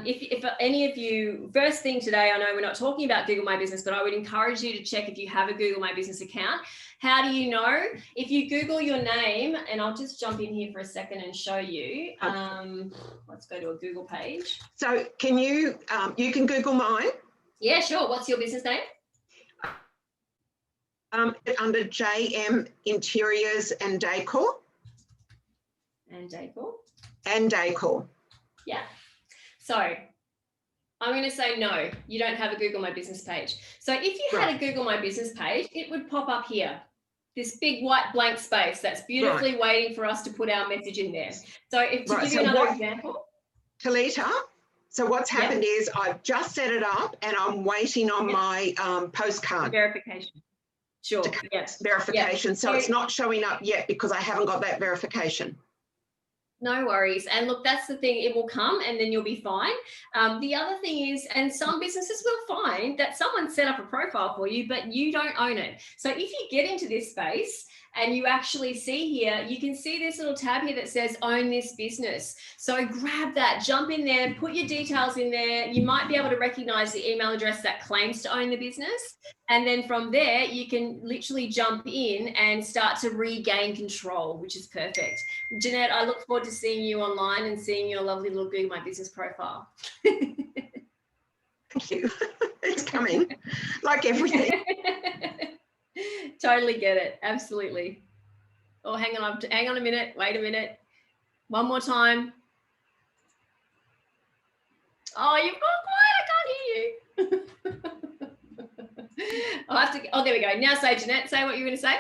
if any of you, first thing today, I know we're not talking about Google My Business, but I would encourage you to check if you have a Google My Business account. How do you know? If you Google your name, and I'll just jump in here for a second and show you. Let's go to a Google page. So can you, you can Google mine? Yeah, sure. What's your business name? Under JM Interiors and Decor. And Decor. And Decor. Yeah. So I'm going to say no, you don't have a Google My Business page. So if you had a Google My Business page, it would pop up here, this big white blank space that's beautifully waiting for us to put our message in there. So if to give you another example. Talita, so what's happened is I've just set it up and I'm waiting on my postcard. Verification. Sure, yes. Verification. So it's not showing up yet because I haven't got that verification. No worries. And look, that's the thing, it will come and then you'll be fine. The other thing is, and some businesses will find that someone set up a profile for you, but you don't own it. So if you get into this space and you actually see here, you can see this little tab here that says own this business. So grab that, jump in there, put your details in there. You might be able to recognize the email address that claims to own the business. And then from there, you can literally jump in and start to regain control, which is perfect. Jeanette, I look forward to seeing you online and seeing your lovely little Google My Business profile. Thank you. It's coming, like everything. Totally get it. Absolutely. Oh, hang on a minute. Wait a minute. One more time. Oh, you've gone quiet. I can't hear you. I'll have to. Oh, there we go. Now say, Jeanette, say what you were going to say.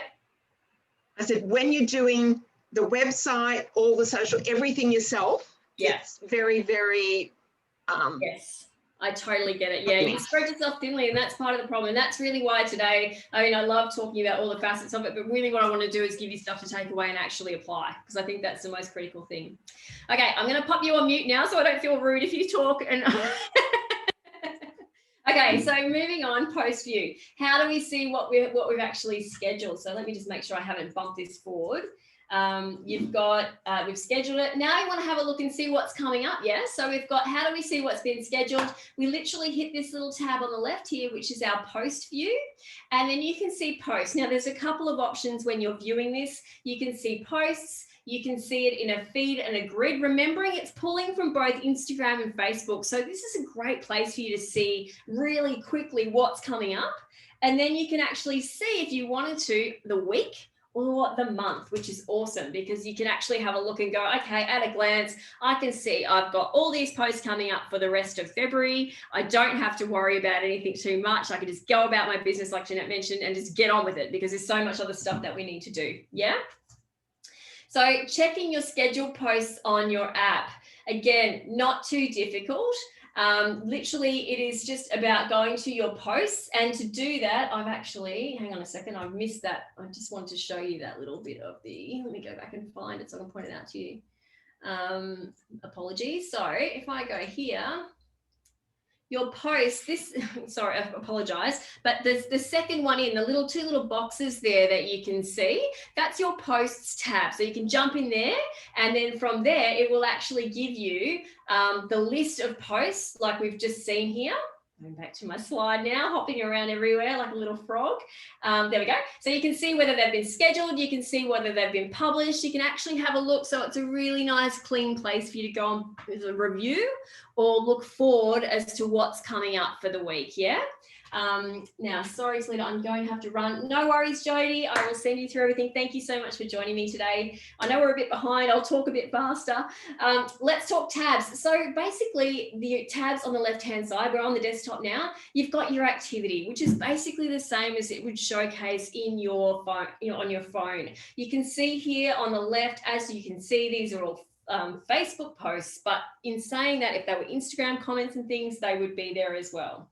I said, when you're doing the website, all the social, everything yourself, Yes. it's very, very, Yes, I totally get it. Yeah, you spread yourself thinly, and that's part of the problem. And that's really why today, I mean, I love talking about all the facets of it, but really what I want to do is give you stuff to take away and actually apply, because I think that's the most critical thing. Okay, I'm going to pop you on mute now so I don't feel rude if you talk. And okay, so moving on, post view. How do we see what we've actually scheduled? So let me just make sure I haven't bumped this forward. You've got, we've scheduled it. Now you want to have a look and see what's coming up. Yeah. So we've got, how do we see what's been scheduled? We literally hit this little tab on the left here, which is our post view. And then you can see posts. Now there's a couple of options when you're viewing this. You can see posts. You can see it in a feed and a grid, remembering it's pulling from both Instagram and Facebook. So this is a great place for you to see really quickly what's coming up. And then you can actually see, if you wanted to, the week or the month, which is awesome, because you can actually have a look and go, okay, at a glance, I can see I've got all these posts coming up for the rest of February. I don't have to worry about anything too much. I can just go about my business, like Jeanette mentioned, and just get on with it, because there's so much other stuff that we need to do. Yeah. So checking your scheduled posts on your app, again, not too difficult. Literally, it is just about going to your posts. And to do that, I've actually, hang on a second, I've missed that. I just wanted to show you that little bit of the, let me go back and find it so I can point it out to you. Apologies. So if I go here, your post, this, sorry, I apologize, but there's the second one in, the two little boxes there that you can see, that's your posts tab. So you can jump in there, and then from there, it will actually give you the list of posts like we've just seen here. Going back to my slide now, hopping around everywhere like a little frog. There we go. So you can see whether they've been scheduled. You can see whether they've been published. You can actually have a look. So it's a really nice, clean place for you to go on with a review or look forward as to what's coming up for the week. Yeah. Now, sorry, Selena, I'm going to have to run. No worries, Jody. I will send you through everything. Thank you so much for joining me today. I know we're a bit behind. I'll talk a bit faster. Let's talk tabs. So basically, the tabs on the left-hand side, we're on the desktop now. You've got your activity, which is basically the same as it would showcase in your phone, on your phone. You can see here on the left, as you can see, these are all Facebook posts. But in saying that, if they were Instagram comments and things, they would be there as well.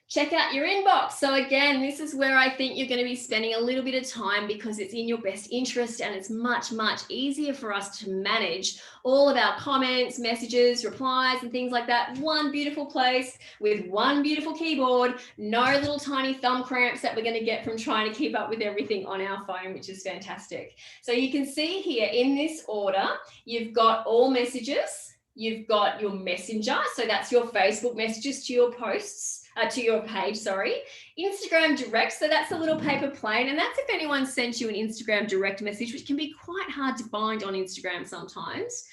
Check out your inbox. So again, this is where I think you're going to be spending a little bit of time, because it's in your best interest, and it's much, much easier for us to manage all of our comments, messages, replies, and things like that. One beautiful place with one beautiful keyboard, no little tiny thumb cramps that we're going to get from trying to keep up with everything on our phone, which is fantastic. So you can see here in this order, you've got all messages, you've got your messenger. So that's your Facebook messages to your posts. To your page, sorry. Instagram direct, so that's a little paper plane, and that's if anyone sent you an Instagram direct message, which can be quite hard to find on Instagram sometimes.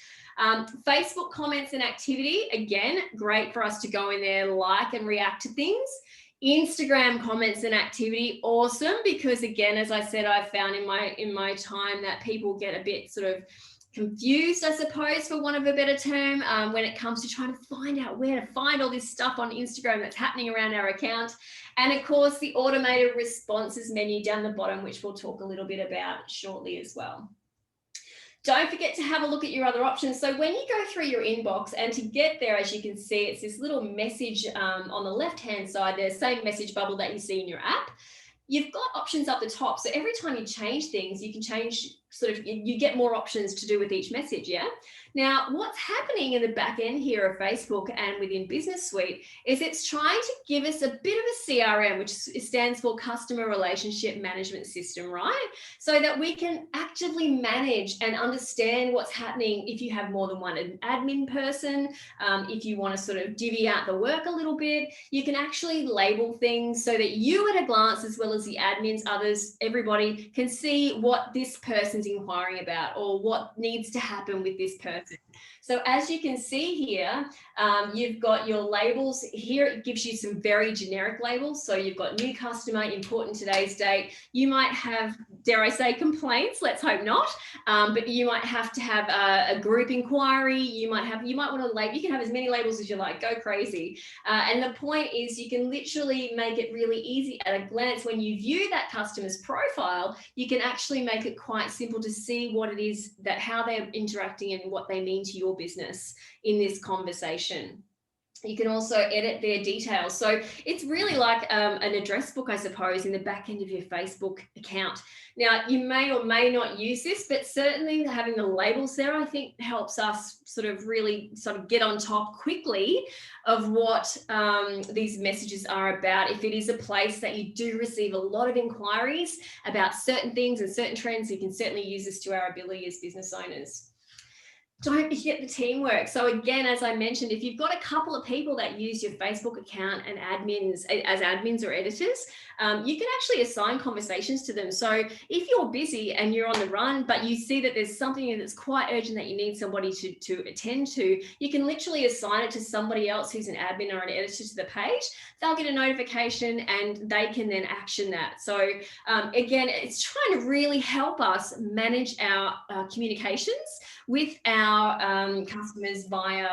Facebook comments and activity, again, great for us to go in there, like and react to things. Instagram comments and activity, awesome, because again, as I said, I've found in my time that people get a bit sort of confused, I suppose, for want of a better term, when it comes to trying to find out where to find all this stuff on Instagram that's happening around our account. And of course, the automated responses menu down the bottom, which we'll talk a little bit about shortly as well. Don't forget to have a look at your other options. So when you go through your inbox, and to get there, as you can see, it's this little message on the left-hand side, the same message bubble that you see in your app. You've got options up the top. So every time you change things, you can change you get more options to do with each message, yeah? Now, what's happening in the back end here of Facebook and within Business Suite is it's trying to give us a bit of a CRM, which stands for Customer Relationship Management System, right? So that we can actively manage and understand what's happening if you have more than one admin person, if you want to sort of divvy out the work a little bit, you can actually label things so that you at a glance, as well as the admins, others, everybody can see what this person's inquiring about or what needs to happen with this person. So as you can see here, you've got your labels here. It gives you some very generic labels. So you've got new customer, important today's date. You might have, dare I say, complaints. Let's hope not. But you might have to have a group inquiry. You might want to label. You can have as many labels as you like. Go crazy. And the point is, you can literally make it really easy at a glance. When you view that customer's profile, you can actually make it quite simple to see what it is that how they're interacting and what they mean to your business in this conversation. You can also edit their details. So it's really like an address book, I suppose, in the back end of your Facebook account. Now, you may or may not use this, but certainly having the labels there, I think, helps us really get on top quickly of what these messages are about. If it is a place that you do receive a lot of inquiries about certain things and certain trends, you can certainly use this to our ability as business owners. Don't forget the teamwork. So again, as I mentioned, if you've got a couple of people that use your Facebook account and as admins or editors, you can actually assign conversations to them. So if you're busy and you're on the run, but you see that there's something that's quite urgent that you need somebody to attend to, you can literally assign it to somebody else who's an admin or an editor to the page. They'll get a notification and they can then action that. So again, it's trying to really help us manage our communications with our customers via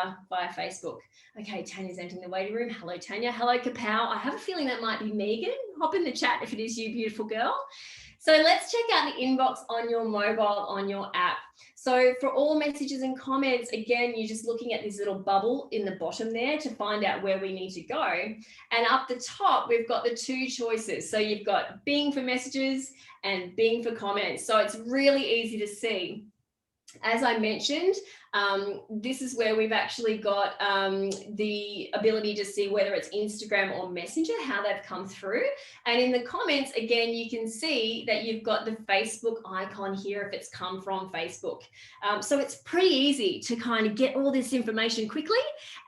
Facebook. Okay, Tanya's entering the waiting room. Hello, Tanya. Hello, Kapow. I have a feeling that might be Megan. Hop in the chat if it is you, beautiful girl. So let's check out the inbox on your mobile, on your app. So for all messages and comments, again, you're just looking at this little bubble in the bottom there to find out where we need to go. And up the top, we've got the two choices. So you've got Bing for messages and Bing for comments. So it's really easy to see. As I mentioned, this is where we've actually got the ability to see whether it's Instagram or Messenger, how they've come through. And in the comments, again, you can see that you've got the Facebook icon here if it's come from Facebook. So it's pretty easy to kind of get all this information quickly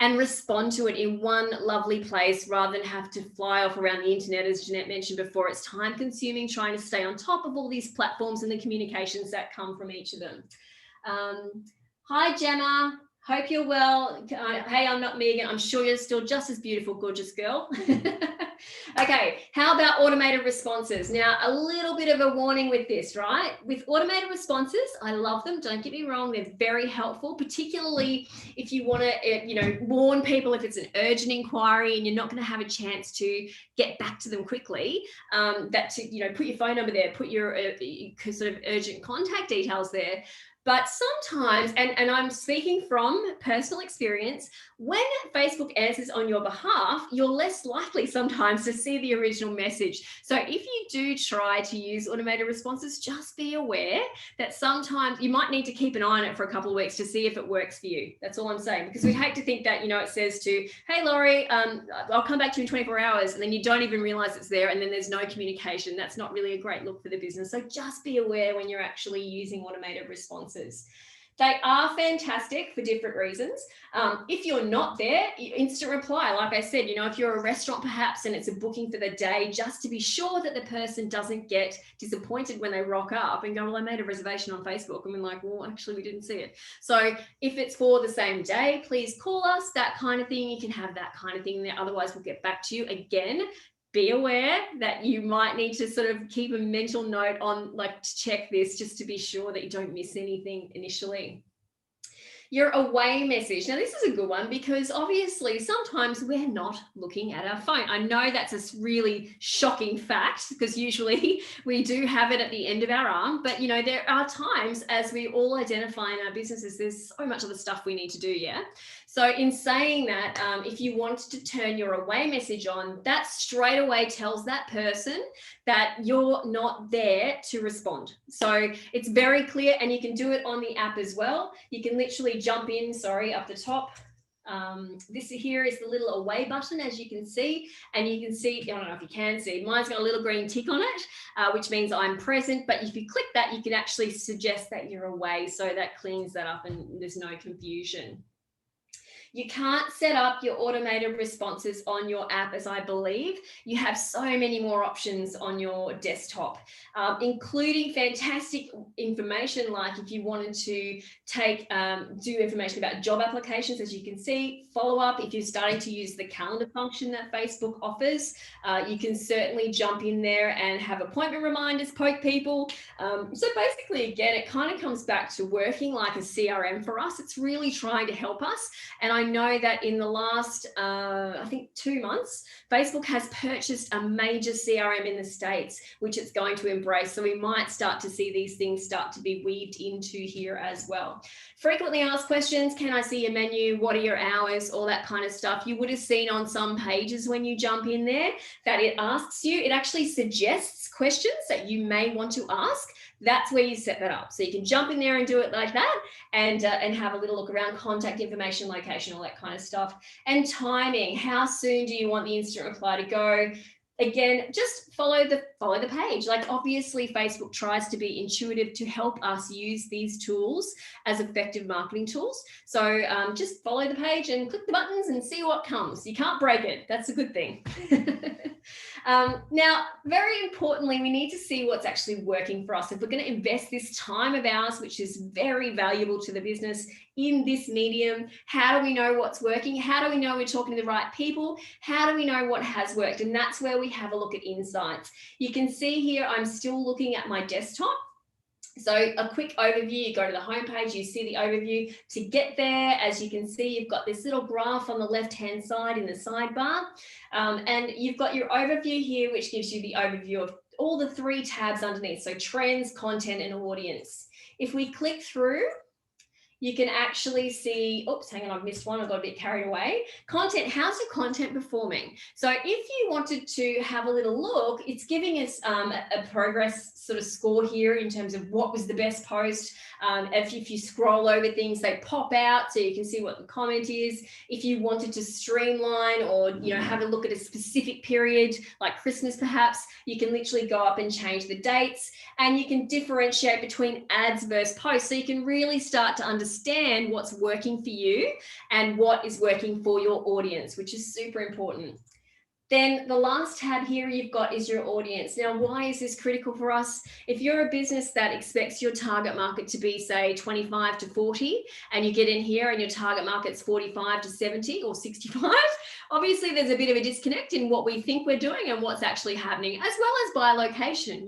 and respond to it in one lovely place rather than have to fly off around the internet. As Jeanette mentioned before, it's time consuming trying to stay on top of all these platforms and the communications that come from each of them. Hi, Gemma. Hope you're well. Hey, I'm not Megan. I'm sure you're still just as beautiful, gorgeous girl. Okay, how about automated responses? Now, a little bit of a warning with this, right? With automated responses, I love them. Don't get me wrong. They're very helpful, particularly if you want to, warn people if it's an urgent inquiry and you're not going to have a chance to get back to them quickly, put your phone number there, put your sort of urgent contact details there. But sometimes, and I'm speaking from personal experience, when Facebook answers on your behalf, you're less likely sometimes to see the original message. So if you do try to use automated responses, just be aware that sometimes you might need to keep an eye on it for a couple of weeks to see if it works for you. That's all I'm saying, because we'd hate to think that, it says to, hey, Laurie, I'll come back to you in 24 hours, and then you don't even realize it's there, and then there's no communication. That's not really a great look for the business. So just be aware when you're actually using automated responses. They are fantastic for different reasons. If you're not there, instant reply, like I said, if you're a restaurant perhaps and it's a booking for the day, just to be sure that the person doesn't get disappointed when they rock up and go, well, I made a reservation on Facebook. And we're like, well, actually, we didn't see it. So if it's for the same day, please call us, that kind of thing. You can have that kind of thing there. Otherwise, we'll get back to you again. Be aware that you might need to sort of keep a mental note on, to check this just to be sure that you don't miss anything initially. Your away message. Now, this is a good one because obviously sometimes we're not looking at our phone. I know that's a really shocking fact because usually we do have it at the end of our arm, but there are times, as we all identify in our businesses, there's so much other stuff we need to do, yeah? So in saying that, if you want to turn your away message on, that straight away tells that person that you're not there to respond. So it's very clear, and you can do it on the app as well. You can literally jump in, up the top. This here is the little away button, as you can see, and you can see, I don't know if you can see, mine's got a little green tick on it, which means I'm present, but if you click that, you can actually suggest that you're away. So that cleans that up and there's no confusion. You can't set up your automated responses on your app, as I believe. You have so many more options on your desktop, including fantastic information, like if you wanted to take, do information about job applications, as you can see, follow up. If you're starting to use the calendar function that Facebook offers, you can certainly jump in there and have appointment reminders, poke people. So basically, again, it kind of comes back to working like a CRM for us. It's really trying to help us. And I know that in the last, I think 2 months, Facebook has purchased a major CRM in the States, which it's going to embrace. So we might start to see these things start to be weaved into here as well. Frequently asked questions, can I see your menu? What are your hours? All that kind of stuff. You would have seen on some pages when you jump in there that it asks you, it actually suggests questions that you may want to ask. That's where you set that up. So you can jump in there and do it like that, and have a little look around contact information, location, all that kind of stuff. And timing, how soon do you want the instant reply to go? Again, just follow the page. Like, obviously Facebook tries to be intuitive to help us use these tools as effective marketing tools. So just follow the page and click the buttons and see what comes. You can't break it. That's a good thing. Now, very importantly, we need to see what's actually working for us. If we're going to invest this time of ours, which is very valuable to the business, in this medium, how do we know what's working? How do we know we're talking to the right people? How do we know what has worked? And that's where we have a look at insights. You can see here, I'm still looking at my desktop. So a quick overview, you go to the homepage, you see the overview. To get there, as you can see, you've got this little graph on the left-hand side in the sidebar. And you've got your overview here, which gives you the overview of all the 3 tabs underneath. So trends, content, and audience. If we click through, you can actually see, oops, hang on, I've missed one, I got a bit carried away. Content, how's your content performing? So if you wanted to have a little look, it's giving us a progress sort of score here in terms of what was the best post. If you scroll over things, they pop out so you can see what the comment is. If you wanted to streamline or have a look at a specific period like Christmas perhaps, you can literally go up and change the dates, and you can differentiate between ads versus posts, so you can really start to understand what's working for you and what is working for your audience, which is super important. Then the last tab here you've got is your audience. Now, why is this critical for us? If you're a business that expects your target market to be, say, 25 to 40, and you get in here and your target market's 45 to 70 or 65, obviously there's a bit of a disconnect in what we think we're doing and what's actually happening, as well as by location.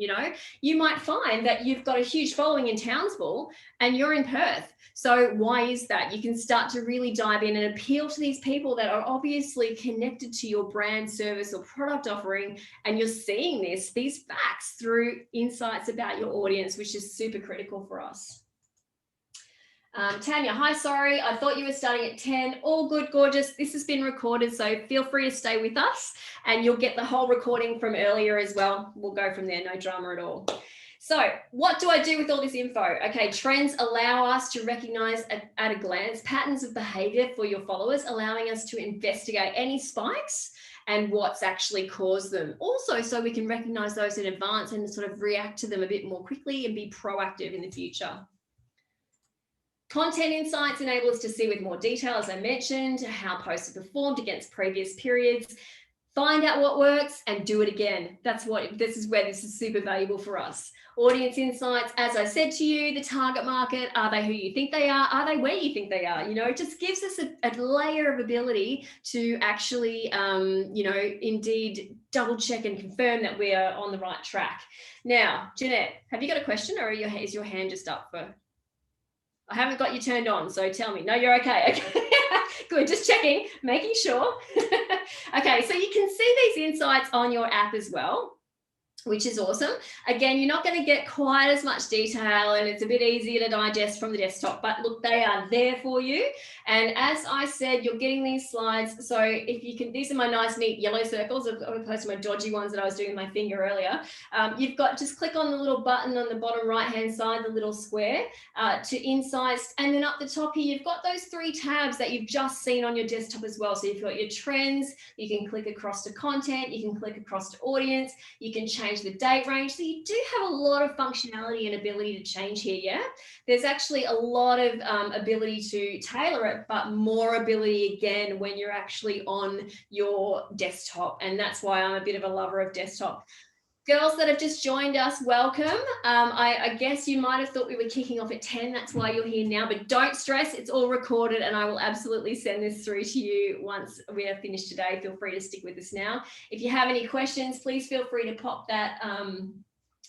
You might find that you've got a huge following in Townsville and you're in Perth. So why is that? You can start to really dive in and appeal to these people that are obviously connected to your brand, service, or product offering. And you're seeing these facts through insights about your audience, which is super critical for us. Tanya, hi, sorry, I thought you were starting at 10. All good, gorgeous. This has been recorded, so feel free to stay with us and you'll get the whole recording from earlier as well. We'll go from there, no drama at all. So what do I do with all this info? Okay, trends allow us to recognize at a glance patterns of behavior for your followers, allowing us to investigate any spikes and what's actually caused them. Also, so we can recognize those in advance and sort of react to them a bit more quickly and be proactive in the future. Content insights enable us to see with more detail, as I mentioned, how posts have performed against previous periods. Find out what works and do it again. This is where this is super valuable for us. Audience insights, as I said to you, the target market, are they who you think they are? Are they where you think they are? It just gives us a layer of ability to actually, indeed double check and confirm that we are on the right track. Now, Jeanette, have you got a question, or is your hand just up for? I haven't got you turned on, so tell me. No, you're okay. Okay. Good, just checking, making sure. Okay, so you can see these insights on your app as well, which is awesome. Again, you're not going to get quite as much detail and it's a bit easier to digest from the desktop, but look, they are there for you. And as I said, you're getting these slides. So if you can, these are my nice neat yellow circles as opposed to my dodgy ones that I was doing with my finger earlier. You've got, just click on the little button on the bottom right-hand side, the little square, to insights. And then up the top here, you've got those 3 tabs that you've just seen on your desktop as well. So you've got your trends, you can click across to content, you can click across to audience, you can change change the date range. So you do have a lot of functionality and ability to change here, yeah? There's actually a lot of ability to tailor it, but more ability again when you're actually on your desktop. And that's why I'm a bit of a lover of desktop. Girls that have just joined us, welcome. I guess you might have thought we were kicking off at 10. That's why you're here now, but don't stress. It's all recorded and I will absolutely send this through to you once we are finished today. Feel free to stick with us now. If you have any questions, please feel free to pop that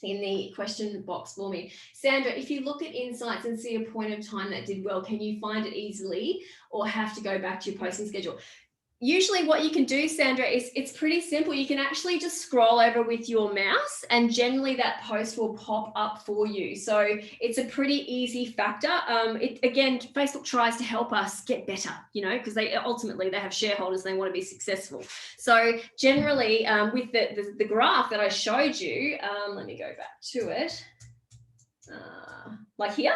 in the question box for me. Sandra, if you look at Insights and see a point of time that did well, can you find it easily or have to go back to your posting schedule? Usually what you can do, Sandra, is it's pretty simple. You can actually just scroll over with your mouse and generally that post will pop up for you. So it's a pretty easy factor. Again, Facebook tries to help us get better, you know, because they ultimately have shareholders, they want to be successful. So generally with the graph that I showed you, let me go back to it. Like here,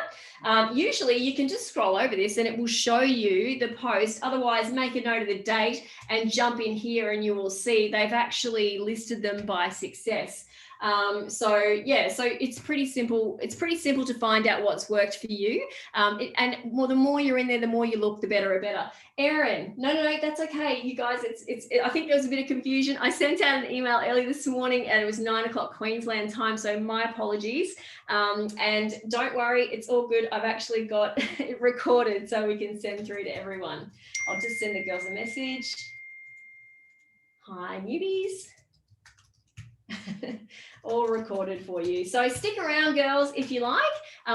usually you can just scroll over this and it will show you the post. Otherwise, make a note of the date and jump in here and you will see they've actually listed them by success. So it's pretty simple. It's pretty simple to find out what's worked for you. And the more you're in there, the more you look, the better. Erin, no, that's okay. You guys, I think there was a bit of confusion. I sent out an email early this morning and it was 9 o'clock Queensland time. So my apologies. And don't worry, it's all good. I've actually got it recorded so we can send through to everyone. I'll just send the girls a message. Hi, newbies. All recorded for you. So stick around, girls, if you like.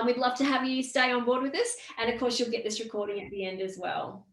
We'd love to have you stay on board with us. And of course, you'll get this recording at the end as well.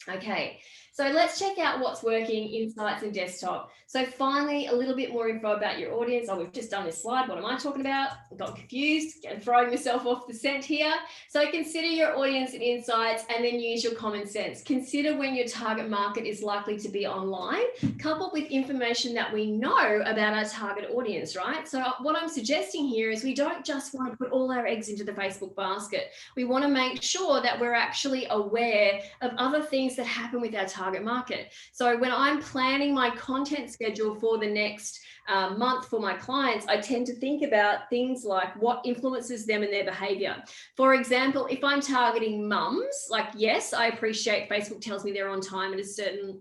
Okay, so let's check out what's working, Insights and desktop. So finally, a little bit more info about your audience. Oh, we've just done this slide. What am I talking about? I got confused and throwing myself off the scent here. So consider your audience and insights and then use your common sense. Consider when your target market is likely to be online, coupled with information that we know about our target audience, right? So what I'm suggesting here is we don't just want to put all our eggs into the Facebook basket. We want to make sure that we're actually aware of other things that happen with our target market. So when I'm planning my content schedule for the next month for my clients, I tend to think about things like what influences them and their behavior. For example, if I'm targeting mums, like, yes, I appreciate Facebook tells me they're on time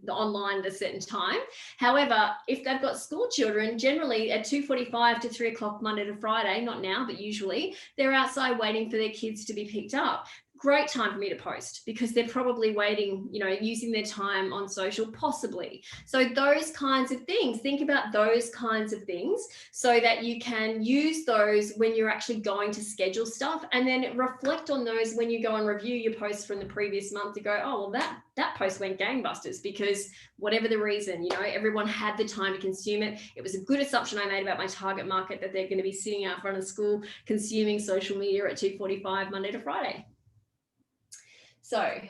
online at a certain time. However, if they've got school children, generally at 2:45 to 3 o'clock Monday to Friday, not now, but usually, they're outside waiting for their kids to be picked up. Great time for me to post because they're probably waiting, you know, using their time on social, possibly. So those kinds of things, think about those kinds of things so that you can use those when you're actually going to schedule stuff and then reflect on those when you go and review your posts from the previous month to go, oh, well, that post went gangbusters because whatever the reason, you know, everyone had the time to consume it. It was a good assumption I made about my target market that they're going to be sitting out front of school consuming social media at 2:45 Monday to Friday. So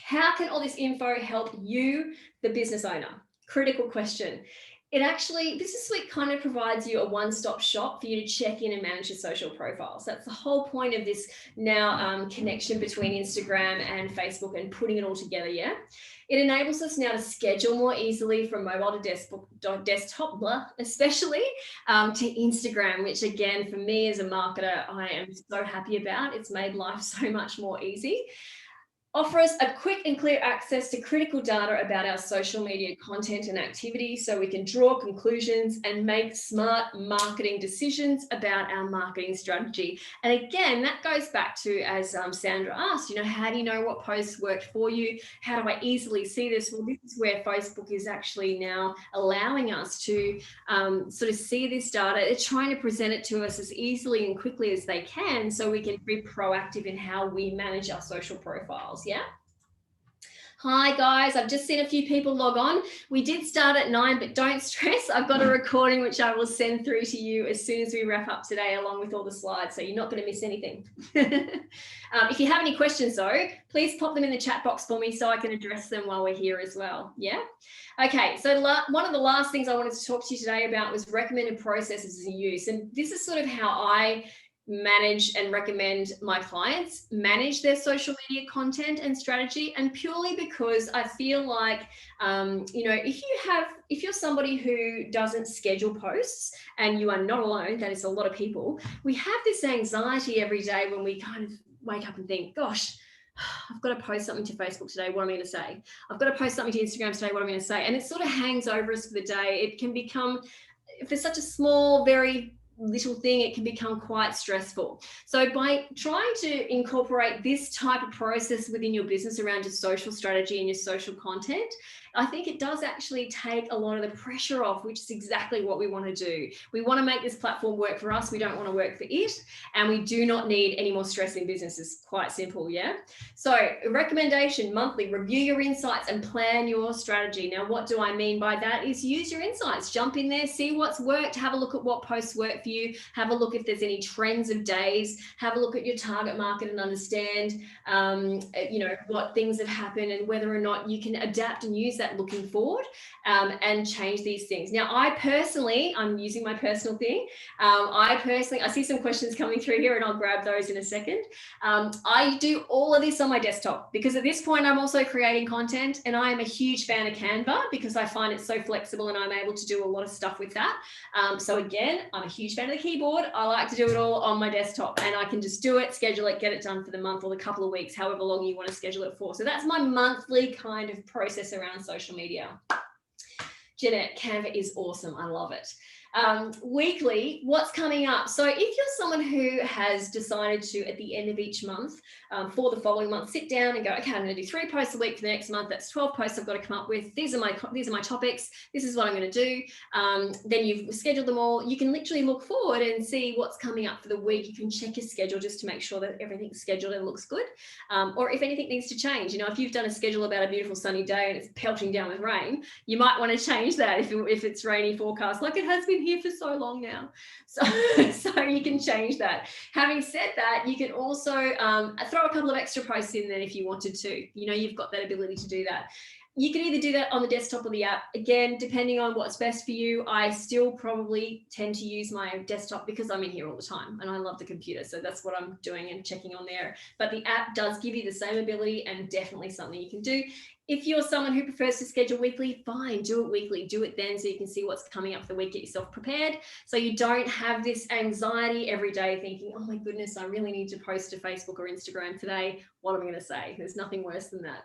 how can all this info help you, the business owner? Critical question. Business Suite kind of provides you a one-stop shop for you to check in and manage your social profiles. That's the whole point of this now connection between Instagram and Facebook and putting it all together, yeah? It enables us now to schedule more easily from mobile to desktop, especially to Instagram, which again, for me as a marketer, I am so happy about. It's made life so much more easy. Offer us a quick and clear access to critical data about our social media content and activity so we can draw conclusions and make smart marketing decisions about our marketing strategy. And again, that goes back to, as Sandra asked, you know, how do you know what posts worked for you? How do I easily see this? Well, this is where Facebook is actually now allowing us to sort of see this data. They're trying to present it to us as easily and quickly as they can so we can be proactive in how we manage our social profiles. Yeah. Hi guys, I've just seen a few people log on. We did start at 9, but don't stress. I've got a recording which I will send through to you as soon as we wrap up today, along with all the slides, so you're not going to miss anything. If you have any questions though, please pop them in the chat box for me so I can address them while we're here as well. Yeah. Okay, so one of the last things I wanted to talk to you today about was recommended processes in use, and this is sort of how I manage and recommend my clients manage their social media content and strategy, and purely because I feel like you know, if you're somebody who doesn't schedule posts, and you are not alone, that is a lot of people, we have this anxiety every day when we kind of wake up and think, gosh, I've got to post something to Facebook today, what am I going to say? I've got to post something to Instagram today, what am I going to say? And it sort of hangs over us for the day. It can become, if it's such a small, very little thing, it can become quite stressful. So by trying to incorporate this type of process within your business around your social strategy and your social content, I think it does actually take a lot of the pressure off, which is exactly what we want to do. We want to make this platform work for us. We don't want to work for it. And we do not need any more stress in business. It's quite simple, yeah? So recommendation, monthly, review your insights and plan your strategy. Now, what do I mean by that is use your insights. Jump in there, see what's worked, have a look at what posts work for you, have a look if there's any trends of days, have a look at your target market and understand, you know, what things have happened and whether or not you can adapt and use that looking forward, and change these things. Now, I'm using my personal thing. I see some questions coming through here, and I'll grab those in a second. I do all of this on my desktop because at this point I'm also creating content, and I am a huge fan of Canva because I find it so flexible and I'm able to do a lot of stuff with that. So again, I'm a huge fan of the keyboard. I like to do it all on my desktop, and I can just do it, schedule it, get it done for the month or the couple of weeks, however long you want to schedule it for. So that's my monthly kind of process around social media. Jeanette, Canva is awesome. I love it. Weekly, what's coming up? So if you're someone who has decided to, at the end of each month, for the following month, sit down and go, okay, I'm going to do 3 posts a week for the next month. That's 12 posts I've got to come up with. These are my topics. This is what I'm going to do. Then you've scheduled them all. You can literally look forward and see what's coming up for the week. You can check your schedule just to make sure that everything's scheduled and looks good. Or if anything needs to change, you know, if you've done a schedule about a beautiful sunny day and it's pelting down with rain, you might want to change that if it's rainy forecast, like it has been here for so long now. So you can change that. Having said that, you can also throw a couple of extra posts in there if you wanted to. You know, you've got that ability to do that. You can either do that on the desktop or the app. Again, depending on what's best for you. I still probably tend to use my desktop because I'm in here all the time and I love the computer. So that's what I'm doing and checking on there. But the app does give you the same ability and definitely something you can do. If you're someone who prefers to schedule weekly, fine, do it weekly, do it then so you can see what's coming up for the week, get yourself prepared. So you don't have this anxiety every day thinking, oh my goodness, I really need to post to Facebook or Instagram today. What am I going to say? There's nothing worse than that.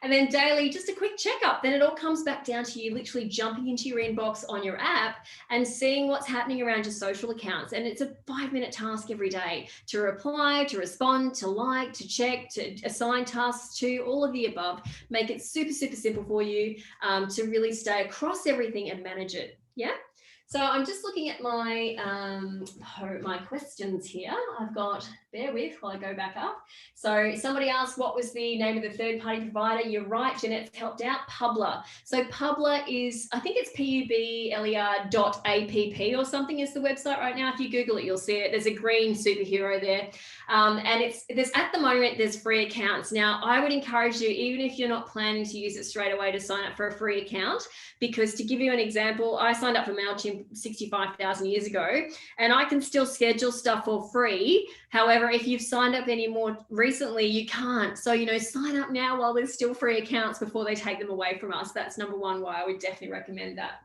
And then daily, just a quick checkup. Then it all comes back down to you literally jumping into your inbox on your app and seeing what's happening around your social accounts. And it's a 5-minute task every day to reply, to respond, to like, to check, to assign tasks to, all of the above. Make it super, super simple for you to really stay across everything and manage it. Yeah. So I'm just looking at my questions here. I've got, bear with while I go back up. So somebody asked, what was the name of the third-party provider? You're right, Jeanette's helped out, Publer. So Publer is, I think it's publer.app or something is the website right now. If you Google it, you'll see it. There's a green superhero there. And there's at the moment, there's free accounts. Now, I would encourage you, even if you're not planning to use it straight away, to sign up for a free account, because to give you an example, I signed up for MailChimp 65,000 years ago, and I can still schedule stuff for free. However, if you've signed up any more recently, you can't. So, you know, sign up now while there's still free accounts before they take them away from us. That's number one why I would definitely recommend that.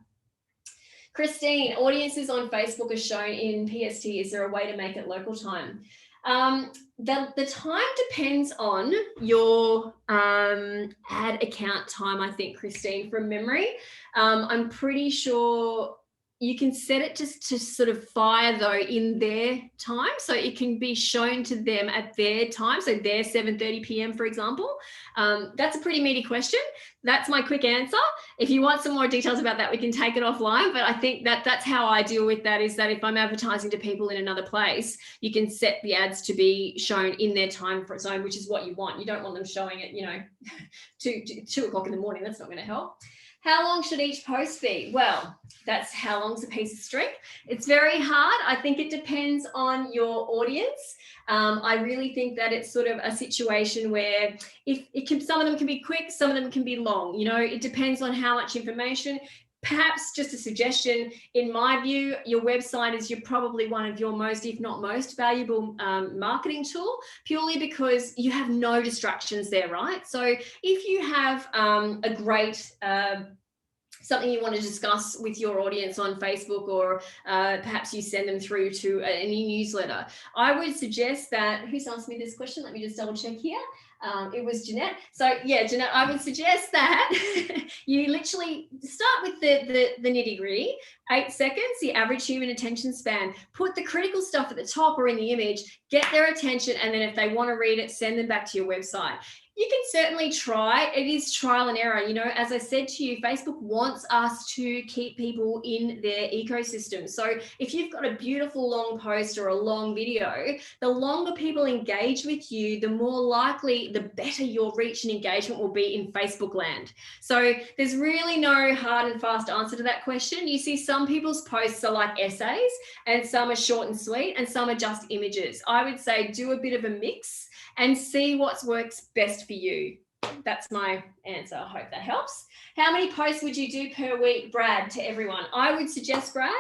Christine, audiences on Facebook are shown in PST. Is there a way to make it local time? The time depends on your ad account time, I think, Christine, from memory. I'm pretty sure you can set it to sort of fire though in their time. So it can be shown to them at their time. So their 7:30 p.m., for example. That's a pretty meaty question. That's my quick answer. If you want some more details about that, we can take it offline. But I think that's how I deal with that, is that if I'm advertising to people in another place, you can set the ads to be shown in their time zone, which is what you want. You don't want them showing it, you know, 2 o'clock in the morning. That's not going to help. How long should each post be? Well, that's how long's a piece of string. It's very hard. I think it depends on your audience. I really think that it's sort of a situation where some of them can be quick, some of them can be long. You know, it depends on how much information. perhaps just a suggestion, in my view, your website is probably one of your most, if not most valuable marketing tool, purely because you have no distractions there, right? So if you have a great something you want to discuss with your audience on Facebook, or perhaps you send them through to an e-newsletter, I would suggest that, who's asked me this question? Let me just double check here. It was Jeanette. So yeah, Jeanette, I would suggest that you literally start with the nitty gritty, 8 seconds, the average human attention span, put the critical stuff at the top or in the image, get their attention. And then if they want to read it, send them back to your website. You can certainly try. It is trial and error. You know, as I said to you, Facebook wants us to keep people in their ecosystem. So if you've got a beautiful long post or a long video, the longer people engage with you, the more likely, the better your reach and engagement will be in Facebook land. So there's really no hard and fast answer to that question. You see, some people's posts are like essays, and some are short and sweet, and some are just images. I would say do a bit of a mix and see what works best for you. That's my answer. I hope that helps. How many posts would you do per week, Brad, to everyone? I would suggest, Brad,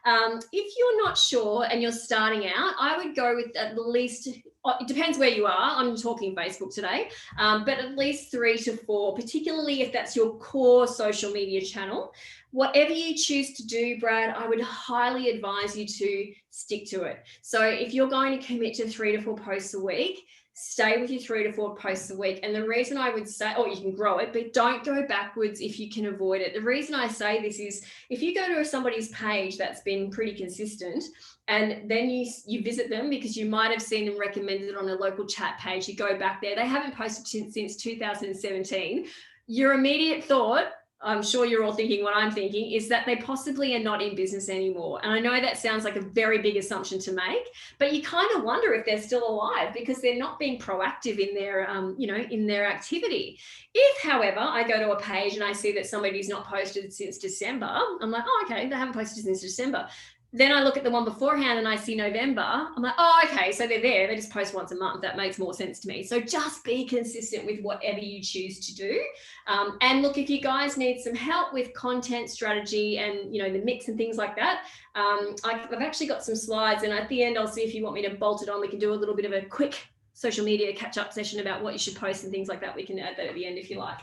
if you're not sure and you're starting out, I would go with at least, it depends where you are. I'm talking Facebook today, but at least 3 to 4, particularly if that's your core social media channel. Whatever you choose to do, Brad, I would highly advise you to stick to it. So if you're going to commit to 3 to 4 posts a week, stay with your 3 to 4 posts a week. And the reason I would say, you can grow it, but don't go backwards if you can avoid it. The reason I say this is, if you go to somebody's page that's been pretty consistent, and then you visit them because you might have seen them recommended on a local chat page, you go back there, they haven't posted since 2017, your immediate thought, I'm sure you're all thinking what I'm thinking, is that they possibly are not in business anymore. And I know that sounds like a very big assumption to make, but you kind of wonder if they're still alive because they're not being proactive in their, in their activity. If, however, I go to a page and I see that somebody's not posted since December, I'm like, oh, okay, they haven't posted since December. Then I look at the one beforehand and I see November. I'm like, oh, okay, so they're there. They just post once a month. That makes more sense to me. So just be consistent with whatever you choose to do. And look, if you guys need some help with content strategy and, the mix and things like that, I've actually got some slides, and at the end, I'll see if you want me to bolt it on. We can do a little bit of a quick social media catch-up session about what you should post and things like that. We can add that at the end if you like.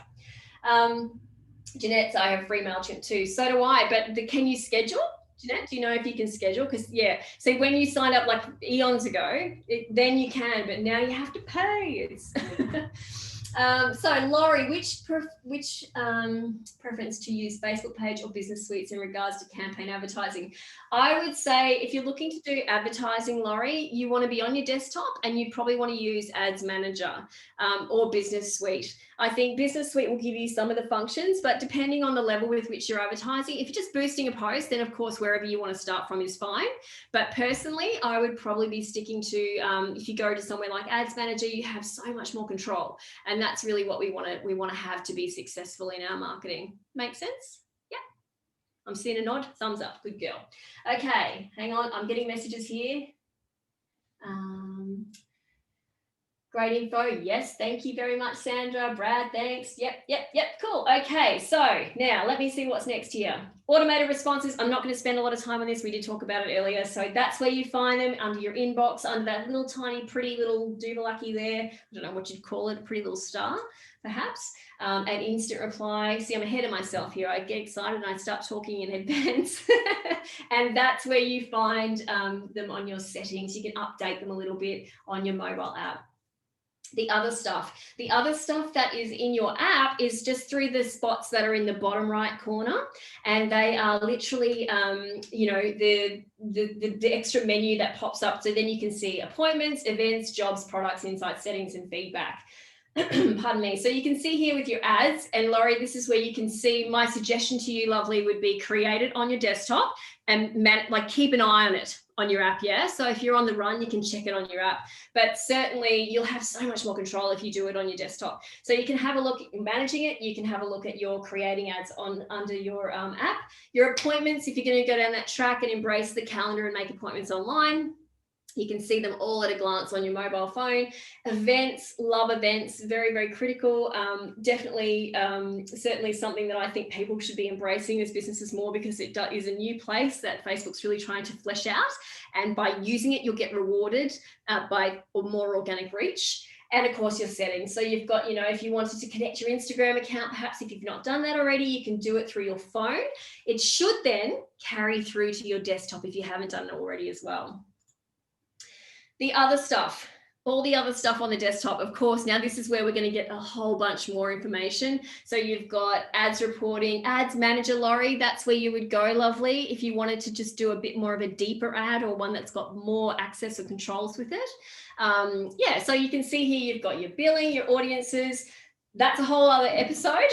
Jeanette, I have free MailChimp too. So do I, but can you schedule? Jeanette, do you know if you can schedule? Because see, when you signed up like eons ago, then you can, but now you have to pay. So Laurie, which preference to use Facebook page or business suites in regards to campaign advertising? I would say if you're looking to do advertising, Laurie, you want to be on your desktop and you probably want to use Ads Manager or Business Suite. I think Business Suite will give you some of the functions, but depending on the level with which you're advertising, if you're just boosting a post, then of course, wherever you want to start from is fine. But personally, I would probably be sticking to, if you go to somewhere like Ads Manager, you have so much more control. And that's really what we want to have to be successful in our marketing. Make sense? Yeah. I'm seeing a nod. Thumbs up. Good girl. Okay, hang on. I'm getting messages here. Great info. Yes, thank you very much, Sandra. Brad, thanks. Yep, cool. Okay, so now let me see what's next here. Automated responses. I'm not going to spend a lot of time on this. We did talk about it earlier. So that's where you find them, under your inbox, under that little tiny pretty little doodle-lucky there. I don't know what you'd call it, a pretty little star, perhaps. And instant reply. See, I'm ahead of myself here. I get excited and I start talking in advance. And that's where you find them on your settings. You can update them a little bit on your mobile app. The other stuff that is in your app is just through the spots that are in the bottom right corner, and they are literally the extra menu that pops up, so then you can see appointments, events, jobs, products, insights, settings, and feedback. Pardon me. So you can see here with your ads, and Laurie, this is where you can see. My suggestion to you, lovely, would be create it on your desktop and keep an eye on it on your app. Yeah, so if you're on the run, you can check it on your app, but certainly you'll have so much more control if you do it on your desktop. So you can have a look at managing it. You can have a look at your creating ads under your app. Your appointments, if you're going to go down that track and embrace the calendar and make appointments online. You can see them all at a glance on your mobile phone. Events, love events, very, very critical. Definitely, certainly something that I think people should be embracing as businesses more, because it is a new place that Facebook's really trying to flesh out. And by using it, you'll get rewarded by more organic reach. And of course, your settings. So you've got, if you wanted to connect your Instagram account, perhaps if you've not done that already, you can do it through your phone. It should then carry through to your desktop if you haven't done it already as well. The other stuff, all the other stuff on the desktop, of course, now this is where we're going to get a whole bunch more information. So you've got ads reporting, ads manager, Laurie, that's where you would go, lovely, if you wanted to just do a bit more of a deeper ad, or one that's got more access or controls with it. Yeah, so you can see here, you've got your billing, your audiences. That's a whole other episode,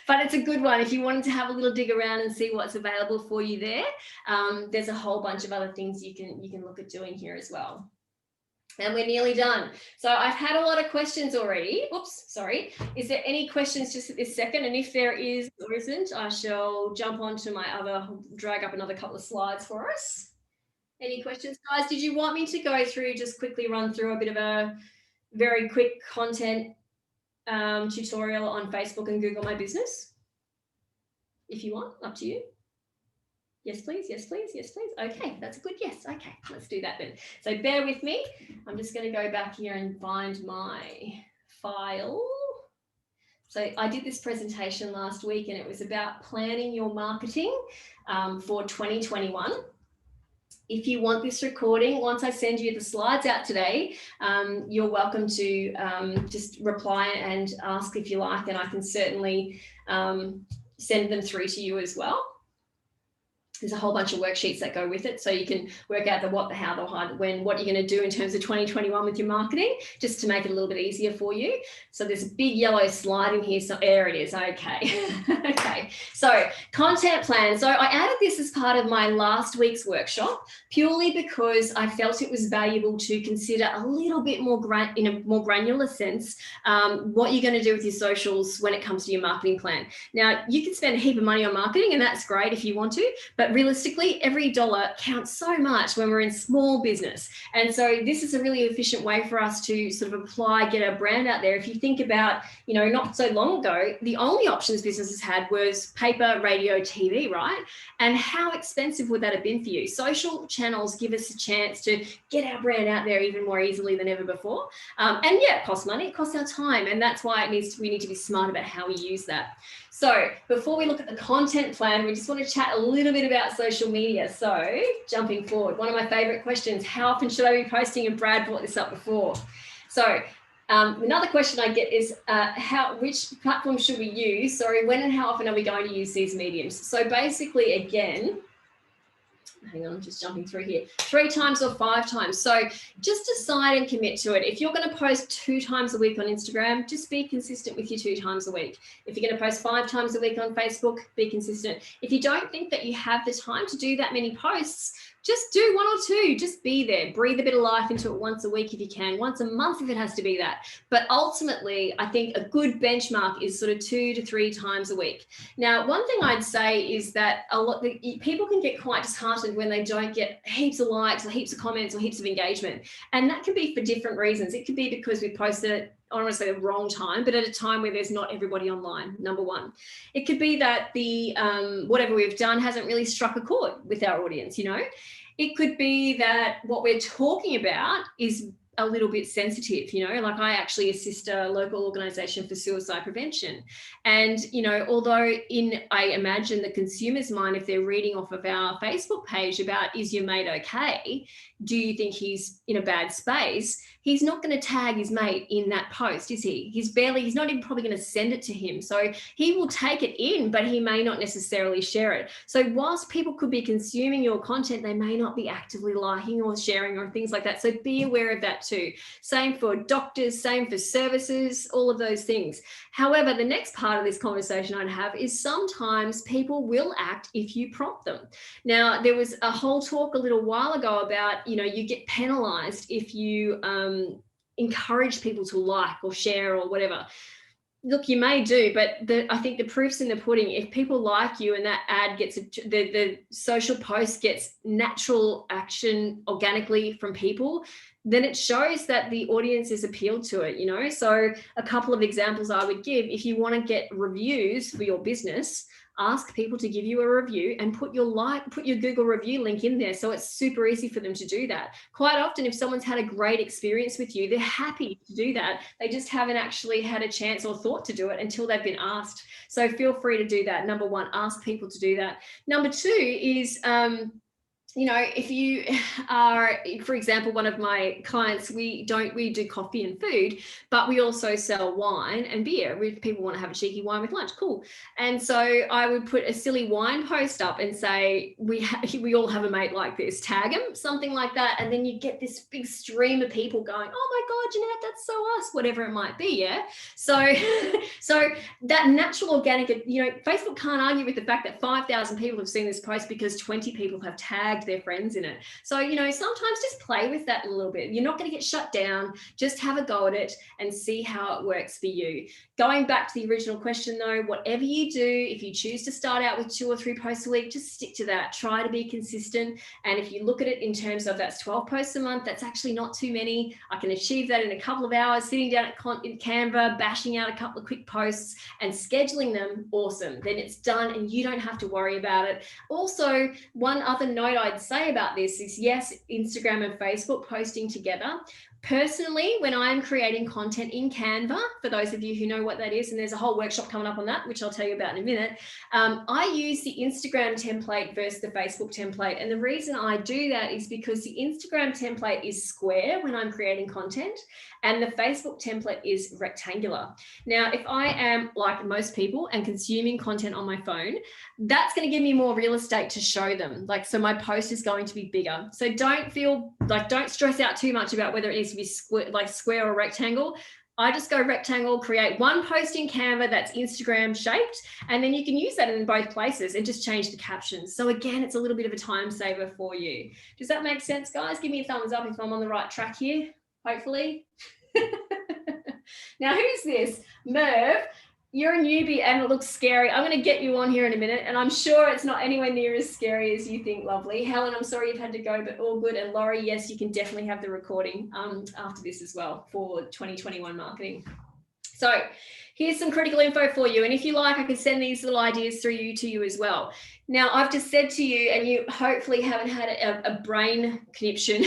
but it's a good one if you wanted to have a little dig around and see what's available for you there. There's a whole bunch of other things you can look at doing here as well. And we're nearly done. So I've had a lot of questions already. Oops, sorry. Is there any questions just at this second? And if there is or isn't, I shall jump onto my drag up another couple of slides for us. Any questions, guys? Did you want me to go through, just quickly run through a bit of a very quick content tutorial on Facebook and Google My Business? If you want, up to you. Yes, please. Yes, please. Yes, please. Okay, that's a good yes. Okay, let's do that then. So bear with me. I'm just going to go back here and find my file. So I did this presentation last week, and it was about planning your marketing for 2021. If you want this recording, once I send you the slides out today, you're welcome to just reply and ask if you like, and I can certainly send them through to you as well. There's a whole bunch of worksheets that go with it, so you can work out the what, the how, the why, the when, what you're going to do in terms of 2021 with your marketing, just to make it a little bit easier for you. So there's a big yellow slide in here. So there it is. Okay. Okay. So content plan. So I added this as part of my last week's workshop, purely because I felt it was valuable to consider a little bit more in a more granular sense, what you're going to do with your socials when it comes to your marketing plan. Now, you can spend a heap of money on marketing, and that's great if you want to, but realistically, every dollar counts so much when we're in small business. And so this is a really efficient way for us to sort of apply, get our brand out there. If you think about, not so long ago, the only options businesses had was paper, radio, TV, right? And how expensive would that have been for you? Social channels give us a chance to get our brand out there even more easily than ever before. And yeah, it costs money, it costs our time. And that's why we need to be smart about how we use that. So before we look at the content plan, we just want to chat a little bit about social media. So jumping forward, one of my favorite questions, how often should I be posting? And Brad brought this up before. So another question I get is which platform should we use? Sorry, when and how often are we going to use these mediums? So basically, again, hang on, I'm just jumping through here, 3 times or 5 times. So just decide and commit to it. If you're going to post 2 times a week on Instagram, just be consistent with your 2 times a week. If you're going to post 5 times a week on Facebook, be consistent. If you don't think that you have the time to do that many posts, just do 1 or 2, just be there, breathe a bit of life into it once a week if you can, once a month if it has to be that. But ultimately, I think a good benchmark is sort of 2 to 3 times a week. Now, one thing I'd say is that people can get quite disheartened when they don't get heaps of likes or heaps of comments or heaps of engagement. And that can be for different reasons. It could be because we posted it, I don't want to say the wrong time, but at a time where there's not everybody online, number one. It could be that the whatever we've done hasn't really struck a chord with our audience, It could be that what we're talking about is a little bit sensitive, like I actually assist a local organisation for suicide prevention. And, although I imagine the consumer's mind, if they're reading off of our Facebook page about, is your mate okay? Do you think he's in a bad space? He's not going to tag his mate in that post, is he? He's not even probably going to send it to him. So he will take it in, but he may not necessarily share it. So whilst people could be consuming your content, they may not be actively liking or sharing or things like that. So be aware of that too. Same for doctors, same for services, all of those things. However, the next part of this conversation I'd have is sometimes people will act if you prompt them. Now, there was a whole talk a little while ago about, you get penalized if you encourage people to like or share or whatever. Look, you may do, but I think the proof's in the pudding. If people like you and that ad gets, the social post gets natural action organically from people, then it shows that the audience is appealed to it, you know? So a couple of examples I would give, if you want to get reviews for your business, ask people to give you a review and put your Google review link in there. So it's super easy for them to do that. Quite often, if someone's had a great experience with you, they're happy to do that. They just haven't actually had a chance or thought to do it until they've been asked. So feel free to do that. Number one, ask people to do that. Number two is, you know, if you are, for example, one of my clients, we do coffee and food, but we also sell wine and beer. If people want to have a cheeky wine with lunch, cool. And so I would put a silly wine post up and say, we all have a mate like this, tag them, something like that. And then you get this big stream of people going, oh my God, Jeanette, that's so us, whatever it might be. Yeah. So that natural organic, you know, Facebook can't argue with the fact that 5,000 people have seen this post because 20 people have tagged their friends in it. So, you know, sometimes just play with that a little bit. You're not going to get shut down. Just have a go at it and see how it works for you. Going back to the original question though, whatever you do, if you choose to start out with 2 or 3 posts a week, just stick to that. Try to be consistent. And if you look at it in terms of that's 12 posts a month, that's actually not too many. I can achieve that in a couple of hours, sitting down in Canva, bashing out a couple of quick posts and scheduling them. Awesome. Then it's done and you don't have to worry about it. Also, one other note I'd say about this is, yes, Instagram and Facebook posting together. Personally, when I'm creating content in Canva, for those of you who know what that is, and there's a whole workshop coming up on that, which I'll tell you about in a minute, I use the Instagram template versus the Facebook template. And the reason I do that is because the Instagram template is square when I'm creating content, and the Facebook template is rectangular. Now, if I am, like most people, and consuming content on my phone, that's going to give me more real estate to show them. Like, so my post is going to be bigger. So don't stress out too much about whether it needs to be square or rectangle. I just go rectangle, create one post in Canva that's Instagram shaped, and then you can use that in both places and just change the captions. So again, it's a little bit of a time saver for you. Does that make sense, guys? Give me a thumbs up if I'm on the right track here, hopefully. Now, who's this? Merv. You're a newbie and it looks scary. I'm going to get you on here in a minute, and I'm sure it's not anywhere near as scary as you think, lovely. Helen, I'm sorry you've had to go, but all good. And Laurie, yes, you can definitely have the recording after this as well for 2021 marketing. So here's some critical info for you. And if you like, I can send these little ideas to you as well. Now, I've just said to you, and you hopefully haven't had a brain conniption,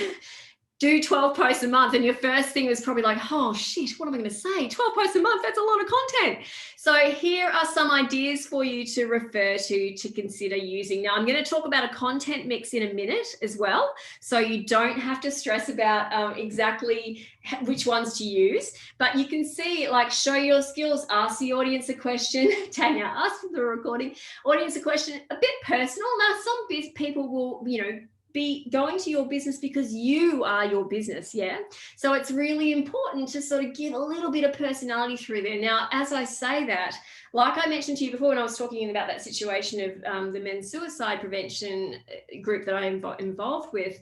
do 12 posts a month, and your first thing was probably like, oh shit, what am I going to say? 12 posts a month, that's a lot of content. So here are some ideas for you to refer to consider using. Now, I'm going to talk about a content mix in a minute as well, so you don't have to stress about exactly which ones to use, but you can see, like, show your skills, ask the audience a question. Tanya, ask for the recording, audience a question, a bit personal. Now, some people will, you know, be going to your business because you are your business, yeah? So it's really important to sort of give a little bit of personality through there. Now, as I say that, like I mentioned to you before when I was talking about that situation of the men's suicide prevention group that I'm involved with,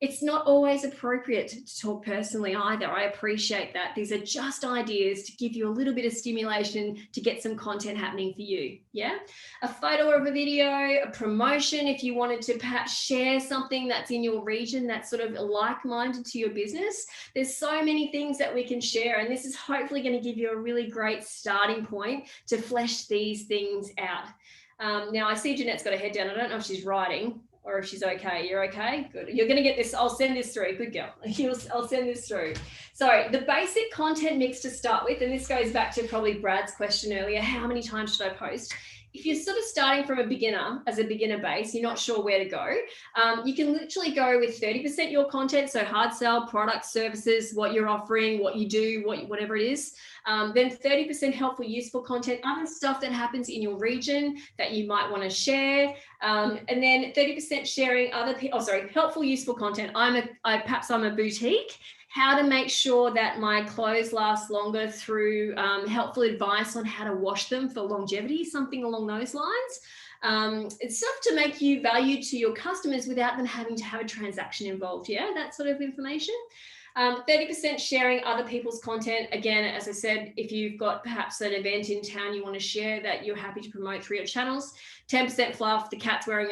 it's not always appropriate to talk personally either. I appreciate that. These are just ideas to give you a little bit of stimulation to get some content happening for you. Yeah. A photo of a video, a promotion, if you wanted to perhaps share something that's in your region that's sort of like-minded to your business. There's so many things that we can share, and this is hopefully going to give you a really great starting point to flesh these things out. Now, I see Jeanette's got her head down. I don't know if she's writing or if she's okay. You're okay? Good. You're going to get this. I'll send this through. Good girl. I'll send this through. So the basic content mix to start with, and this goes back to probably Brad's question earlier, how many times should I post? If you're sort of starting from a beginner, as a beginner base, you're not sure where to go, you can literally go with 30% your content, so hard sell, products, services, what you're offering, what you do, whatever it is. Then 30% helpful, useful content, other stuff that happens in your region that you might want to share. And then 30% sharing helpful, useful content. Perhaps I'm a boutique. How to make sure that my clothes last longer through helpful advice on how to wash them for longevity, something along those lines. It's stuff to make you valued to your customers without them having to have a transaction involved. Yeah, that sort of information. 30% sharing other people's content. Again, as I said, if you've got perhaps an event in town you want to share that you're happy to promote through your channels. 10% fluff, the cat's wearing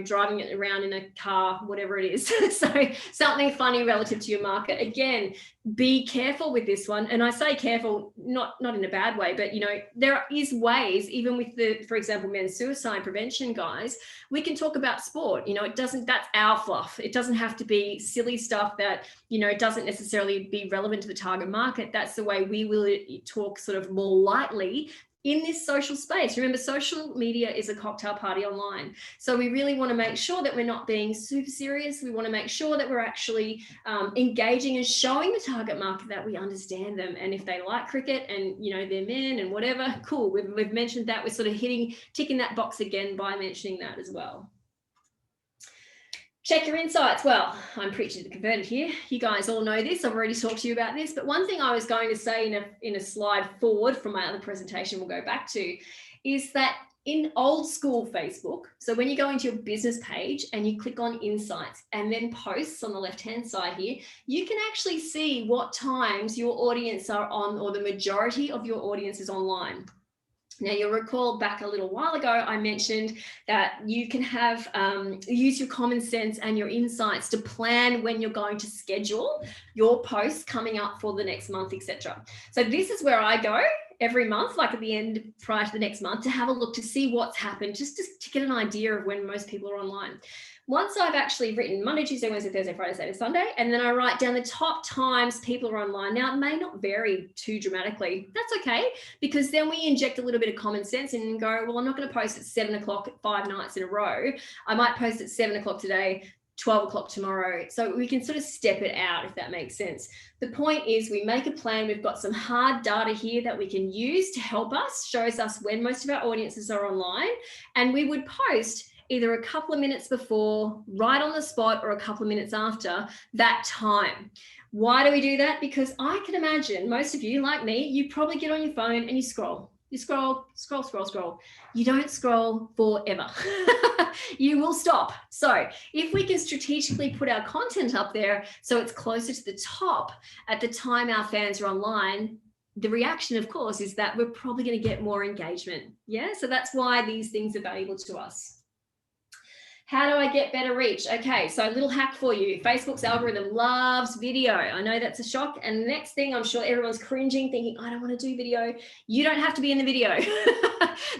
driving it around in a car, whatever it is. So something funny relative to your market. Again, be careful with this one. And I say careful, not in a bad way, but there is ways, even with for example, men's suicide prevention guys, we can talk about sport. That's our fluff. It doesn't have to be silly stuff that, doesn't necessarily be relevant to the target market. That's the way we will talk sort of more lightly in this social space. Remember, social media is a cocktail party online. So we really want to make sure that we're not being super serious. We want to make sure that we're actually engaging and showing the target market that we understand them. And if they like cricket and, they're men and whatever, cool. We've mentioned that. We're sort of ticking that box again by mentioning that as well. Check your insights. Well, I'm preaching to the converted here. You guys all know this. I've already talked to you about this. But one thing I was going to say in a slide forward from my other presentation we'll go back to is that in old school Facebook, so when you go into your business page and you click on insights and then posts on the left-hand side here, you can actually see what times your audience are on, or the majority of your audience is online. Now, you'll recall back a little while ago, I mentioned that you can have use your common sense and your insights to plan when you're going to schedule your posts coming up for the next month, etc. So this is where I go every month, like at the end prior to the next month, to have a look to see what's happened, just to get an idea of when most people are online. Once I've actually written Monday, Tuesday, Wednesday, Thursday, Friday, Saturday, Sunday, and then I write down the top times people are online. Now, it may not vary too dramatically. That's okay, because then we inject a little bit of common sense and go, well, I'm not going to post at 7 o'clock 5 nights in a row. I might post at 7 o'clock today, 12 o'clock tomorrow. So we can sort of step it out, if that makes sense. The point is we make a plan. We've got some hard data here that we can use to help us, shows us when most of our audiences are online, and we would post either a couple of minutes before, right on the spot, or a couple of minutes after that time. Why do we do that? Because I can imagine most of you, like me, you probably get on your phone and you scroll. You scroll. You don't scroll forever. You will stop. So if we can strategically put our content up there so it's closer to the top at the time our fans are online, the reaction, of course, is that we're probably going to get more engagement. Yeah, so that's why these things are valuable to us. How do I get better reach? Okay, so a little hack for you. Facebook's algorithm loves video. I know that's a shock. And the next thing, I'm sure everyone's cringing, thinking, I don't want to do video. You don't have to be in the video.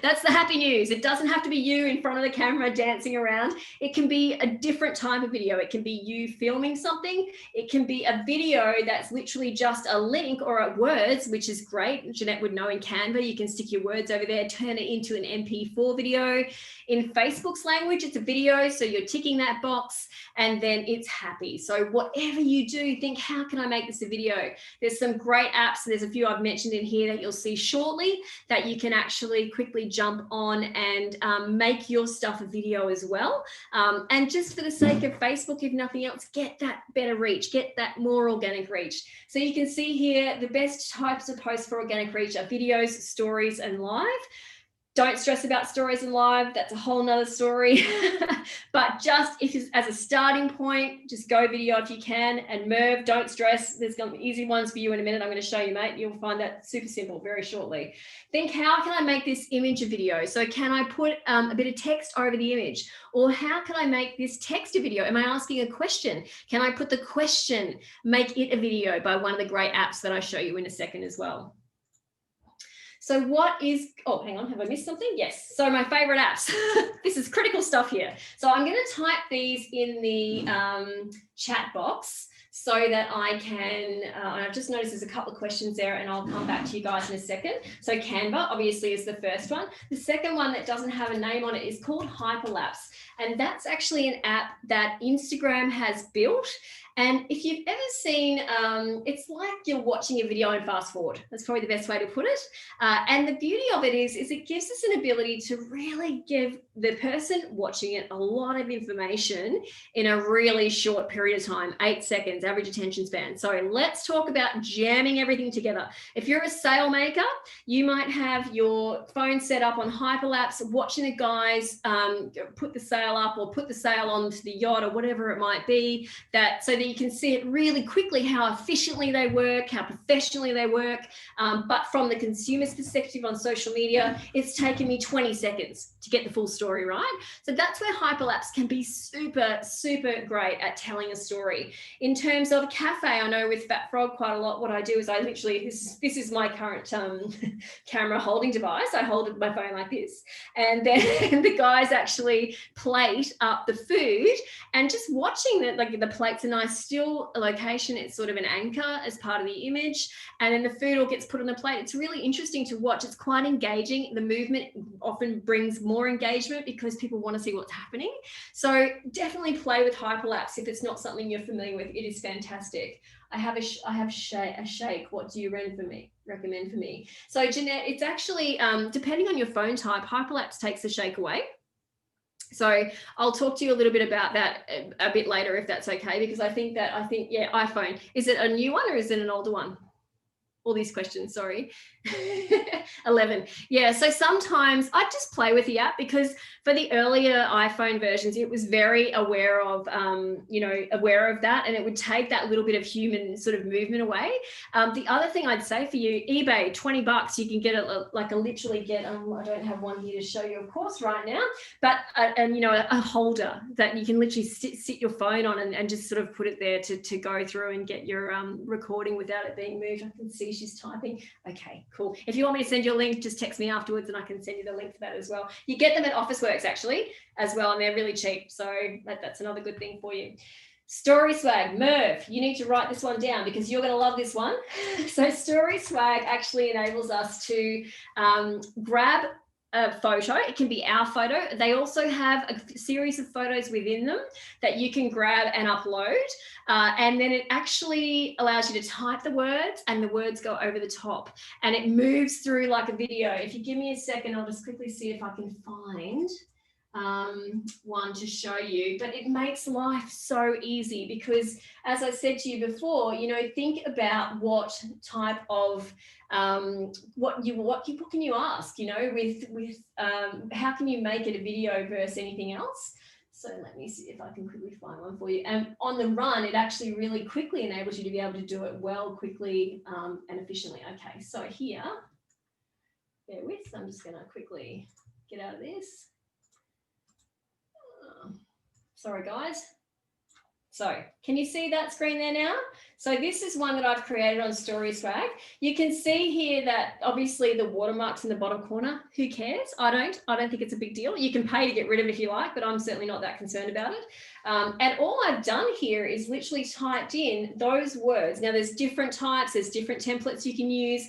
That's the happy news. It doesn't have to be you in front of the camera dancing around. It can be a different type of video. It can be you filming something. It can be a video that's literally just a link or a words, which is great. Jeanette would know in Canva, you can stick your words over there, turn it into an MP4 video. In Facebook's language, it's a video. So you're ticking that box and then it's happy. So whatever you do, think, how can I make this a video? There's some great apps. There's a few I've mentioned in here that you'll see shortly that you can actually quickly jump on and make your stuff a video as well. And just for the sake of Facebook, if nothing else, get that better reach, get that more organic reach. So you can see here, the best types of posts for organic reach are videos, stories, and live. Don't stress about stories and live. That's a whole nother story. But just as a starting point, just go video if you can. And Merv, don't stress. There's going to be easy ones for you in a minute. I'm going to show you, mate. You'll find that super simple very shortly. Think, how can I make this image a video? So can I put a bit of text over the image? Or how can I make this text a video? Am I asking a question? Can I put the question, make it a video, by one of the great apps that I show you in a second as well? So what is, oh, hang on, have I missed something? Yes, so my favorite apps. This is critical stuff here. So I'm going to type these in the chat box so that I can, I've just noticed there's a couple of questions there and I'll come back to you guys in a second. So Canva obviously is the first one. The second one that doesn't have a name on it is called Hyperlapse. And that's actually an app that Instagram has built. And if you've ever seen, it's like you're watching a video and fast forward. That's probably the best way to put it. And the beauty of it is it gives us an ability to really give the person watching it a lot of information in a really short period of time, 8 seconds, average attention span. So let's talk about jamming everything together. If you're a sale maker, you might have your phone set up on Hyperlapse, watching the guys put the sale sale up or put the sale onto the yacht or whatever it might be, that so that you can see it really quickly how efficiently they work, how professionally they work. But from the consumer's perspective on social media, it's taken me 20 seconds to get the full story, right? So that's where hyperlapse can be super, super great at telling a story. In terms of cafe, I know with Fat Frog quite a lot, what I do is I literally, this is my current camera holding device. I hold my phone like this, and then the guys actually plate up the food, and just watching that, like the plate's a nice still location, it's sort of an anchor as part of the image, and then the food all gets put on the plate. It's really interesting to watch. It's quite engaging. The movement often brings more engagement because people want to see what's happening. So definitely play with hyperlapse if it's not something you're familiar with. It is fantastic. I have a shake. What do you recommend for me? So Jeanette, it's actually depending on your phone type, hyperlapse takes the shake away. So I'll talk to you a little bit about that a bit later, if that's okay, because I think yeah, iPhone, is it a new one or is it an older one? All these questions, sorry. 11. Yeah, so sometimes I just play with the app, because for the earlier iPhone versions, it was very aware of, aware of that, and it would take that little bit of human sort of movement away. The other thing I'd say for you, eBay, $20, you can get it literally get, I don't have one here to show you, of course, right now, but a holder that you can literally sit your phone on and just sort of put it there to go through and get your recording without it being moved. I can see she's typing. Okay, cool. If you want me to send you a link, just text me afterwards and I can send you the link for that as well. You get them at Officeworks actually as well, and they're really cheap. So that's another good thing for you. Story Swag, Merv, you need to write this one down because you're going to love this one. So Story Swag actually enables us to grab a photo. It can be our photo. They also have a series of photos within them that you can grab and upload. And then it actually allows you to type the words and the words go over the top and it moves through like a video. If you give me a second, I'll just quickly see if I can find one to show you. But it makes life so easy because, as I said to you before, think about what type of what can you ask, with how can you make it a video versus anything else. So let me see if I can quickly find one for you. And on the run, it actually really quickly enables you to be able to do it well, quickly, and efficiently. Okay, so here, bear with, I'm just going to quickly get out of this. Sorry, guys. So can you see that screen there now? So this is one that I've created on Story Swag. You can see here that obviously the watermark's in the bottom corner. Who cares? I don't think it's a big deal. You can pay to get rid of it if you like, but I'm certainly not that concerned about it. And all I've done here is literally typed in those words. Now there's different types, there's different templates you can use.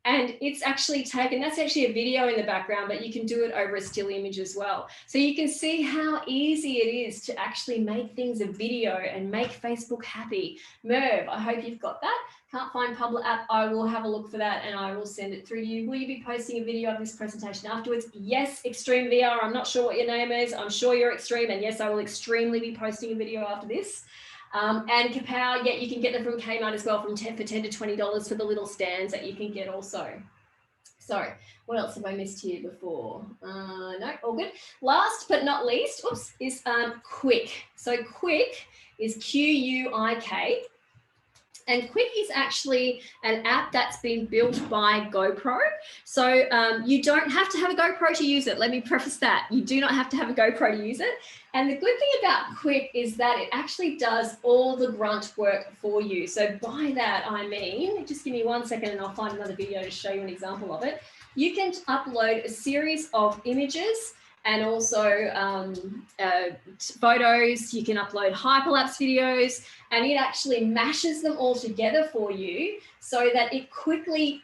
And it's actually taken, that's actually a video in the background, but you can do it over a still image as well. So you can see how easy it is to actually make things a video and make Facebook happy. Merv, I hope you've got that. Can't find Public app. I will have a look for that and I will send it through to you. Will you be posting a video of this presentation afterwards? Yes, Extreme VR. I'm not sure what your name is. I'm sure you're Extreme. And yes, I will extremely be posting a video after this. And Kapow, yeah, you can get them from Kmart as well for $10 to $20 for the little stands that you can get also. So what else have I missed here before? No, all good. Last but not least, is Quik. So Quik is Q-U-I-K. And Quik is actually an app that's been built by GoPro. So you don't have to have a GoPro to use it. Let me preface that. You do not have to have a GoPro to use it. And the good thing about Quik is that it actually does all the grunt work for you. So by that, I mean, just give me 1 second and I'll find another video to show you an example of it. You can upload a series of images and also photos. You can upload hyperlapse videos and it actually mashes them all together for you so that it quickly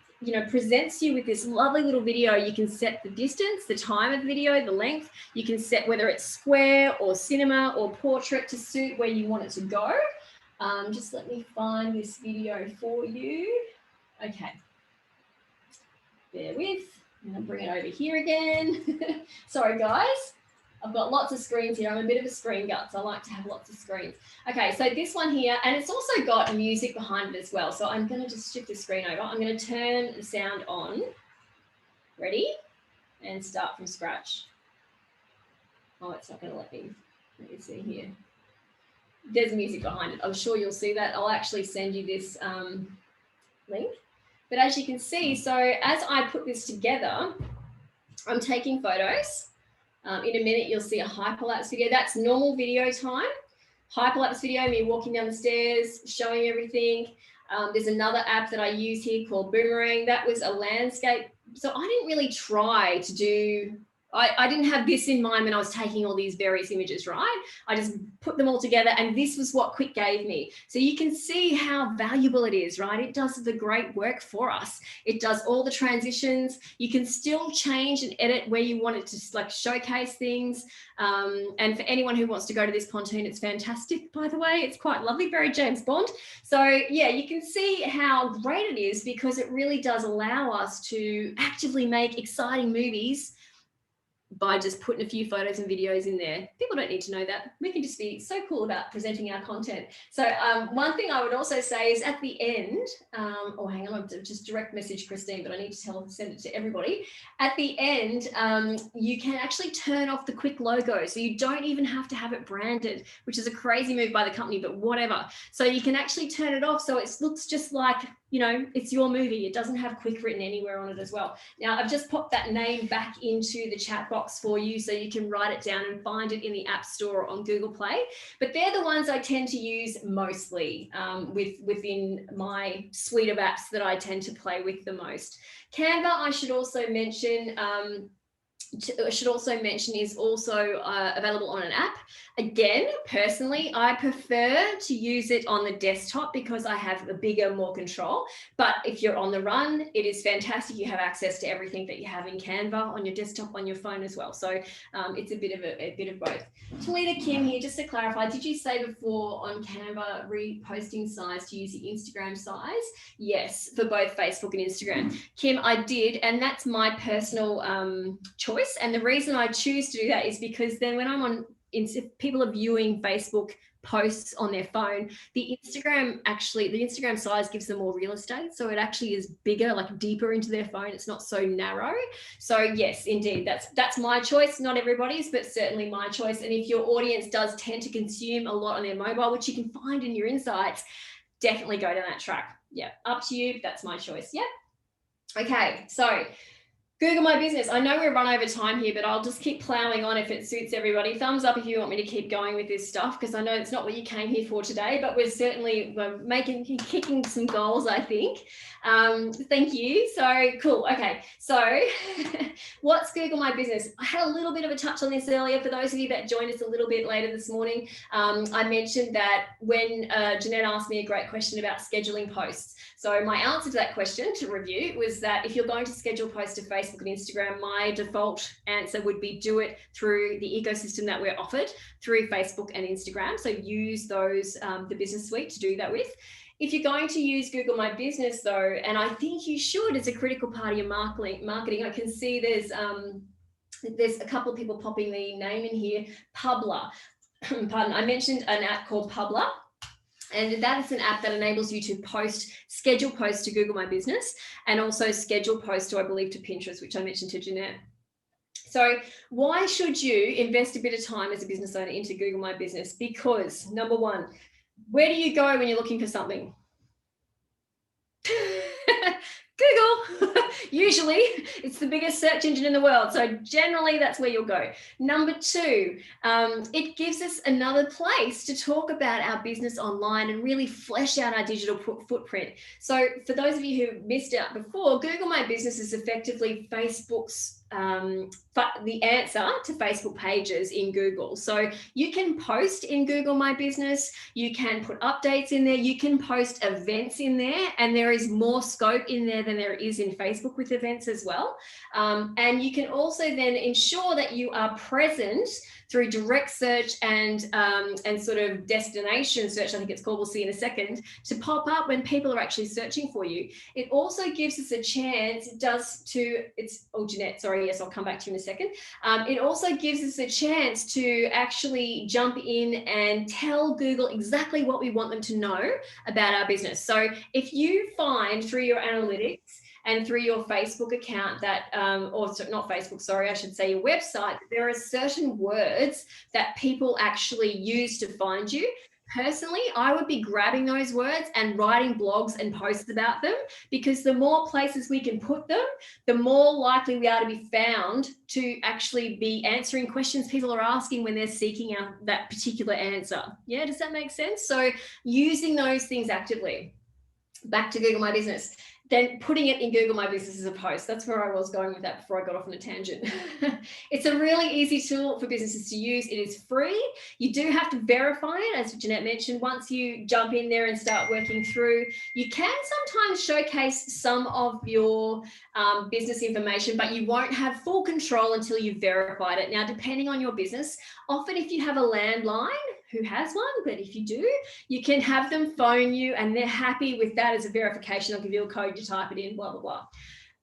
presents you with this lovely little video. You can set the distance, the time of the video, the length. You can set whether it's square or cinema or portrait to suit where you want it to go. Just let me find this video for you. Okay. Bear with. I'm going to bring it over here again. Sorry, guys. I've got lots of screens here. I'm a bit of a screen gut, so I like to have lots of screens. Okay, so this one here, and it's also got music behind it as well. So I'm going to just shift the screen over. I'm going to turn the sound on. Ready? And start from scratch. Oh, it's not going to let me see here. There's music behind it. I'm sure you'll see that. I'll actually send you this link. But as you can see, so as I put this together, I'm taking photos. In a minute, you'll see a hyperlapse video. That's normal video time. Hyperlapse video, me walking down the stairs, showing everything. There's another app that I use here called Boomerang. That was a landscape. So I didn't really try to do, I didn't have this in mind when I was taking all these various images, right? I just put them all together and this was what Quik gave me. So you can see how valuable it is, right? It does the great work for us. It does all the transitions. You can still change and edit where you want it to like showcase things. And for anyone who wants to go to this pontoon, it's fantastic, by the way. It's quite lovely, very James Bond. So yeah, you can see how great it is because it really does allow us to actively make exciting movies by just putting a few photos and videos in there. People don't need to know that. We can just be so cool about presenting our content. So one thing I would also say is at the end, oh, hang on, I've just direct message Christine, but I need to send it to everybody. At the end, you can actually turn off the Quik logo. So you don't even have to have it branded, which is a crazy move by the company, but whatever. So you can actually turn it off. So it looks just like, you know, it's your movie. It doesn't have Quik written anywhere on it as well. Now I've just popped that name back into the chat box for you so you can write it down and find it in the App Store or on Google Play. But they're the ones I tend to use mostly within my suite of apps that I tend to play with the most. Canva, I should also mention, is also available on an app. Again, personally, I prefer to use it on the desktop because I have a bigger, more control. But if you're on the run, it is fantastic. You have access to everything that you have in Canva on your desktop, on your phone as well. So it's a bit of both. Talita Kim here, just to clarify, did you say before on Canva reposting size to use the Instagram size? Yes, for both Facebook and Instagram. Kim, I did, and that's my personal choice. And the reason I choose to do that is because then when I'm on, if people are viewing Facebook posts on their phone, the Instagram size gives them more real estate. So it actually is bigger, like deeper into their phone. It's not so narrow. So yes, indeed, that's my choice, not everybody's, but certainly my choice. And if your audience does tend to consume a lot on their mobile, which you can find in your insights, definitely go down that track. Yeah, up to you. That's my choice. Yeah. Okay, so Google My Business. I know we're run over time here, but I'll just keep plowing on if it suits everybody. Thumbs up if you want me to keep going with this stuff, because I know it's not what you came here for today, but we're kicking some goals, I think. Thank you. So cool. Okay. So what's Google My Business? I had a little bit of a touch on this earlier. For those of you that joined us a little bit later this morning, I mentioned that when Jeanette asked me a great question about scheduling posts. So my answer to that question to review was that if you're going to schedule posts to Facebook and Instagram, my default answer would be do it through the ecosystem that we're offered through Facebook and Instagram. So use those, the business suite to do that with. If you're going to use Google My Business though, and I think you should, it's a critical part of your marketing. I can see there's a couple of people popping the name in here, Publer. Pardon, I mentioned an app called Publer. And that is an app that enables you to schedule posts to Google My Business and also schedule posts to, I believe, to Pinterest, which I mentioned to Jeanette. So why should you invest a bit of time as a business owner into Google My Business? Because number one, where do you go when you're looking for something? Google. Usually it's the biggest search engine in the world. So generally that's where you'll go. Number two, it gives us another place to talk about our business online and really flesh out our digital footprint. So for those of you who missed out before, Google My Business is effectively Facebook's the answer to Facebook pages in Google. So you can post in Google My Business, you can put updates in there, you can post events in there, and there is more scope in there than there is in Facebook with events as well. And you can also then ensure that you are present through direct search and sort of destination search, I think it's called, we'll see in a second, to pop up when people are actually searching for you. It also gives us a chance, Jeanette, sorry, yes, I'll come back to you in a second. It also gives us a chance to actually jump in and tell Google exactly what we want them to know about our business. So if you find through your analytics and through your Facebook account that, not Facebook, sorry, I should say your website, there are certain words that people actually use to find you. Personally, I would be grabbing those words and writing blogs and posts about them, because the more places we can put them, the more likely we are to be found to actually be answering questions people are asking when they're seeking out that particular answer. Yeah, does that make sense? So using those things actively. Back to Google My Business, then putting it in Google My Business as a post. That's where I was going with that before I got off on a tangent. It's a really easy tool for businesses to use. It is free. You do have to verify it, as Jeanette mentioned. Once you jump in there and start working through, you can sometimes showcase some of your business information, but you won't have full control until you've verified it. Now, depending on your business, often if you have a landline, who has one, but if you do, you can have them phone you and they're happy with that as a verification. They'll give you a code, you type it in, blah, blah, blah.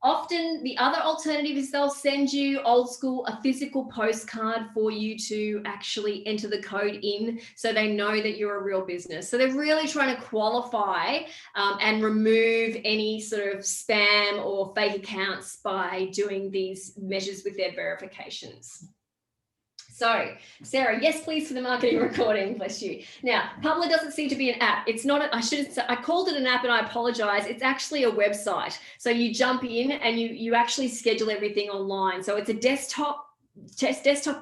Often the other alternative is they'll send you old school, a physical postcard for you to actually enter the code in so they know that you're a real business. So they're really trying to qualify and remove any sort of spam or fake accounts by doing these measures with their verifications. So, Sarah, yes, please, for the marketing recording, bless you. Now, Publer doesn't seem to be an app. It's not, I called it an app and I apologize. It's actually a website. So you jump in and you actually schedule everything online. So it's a desktop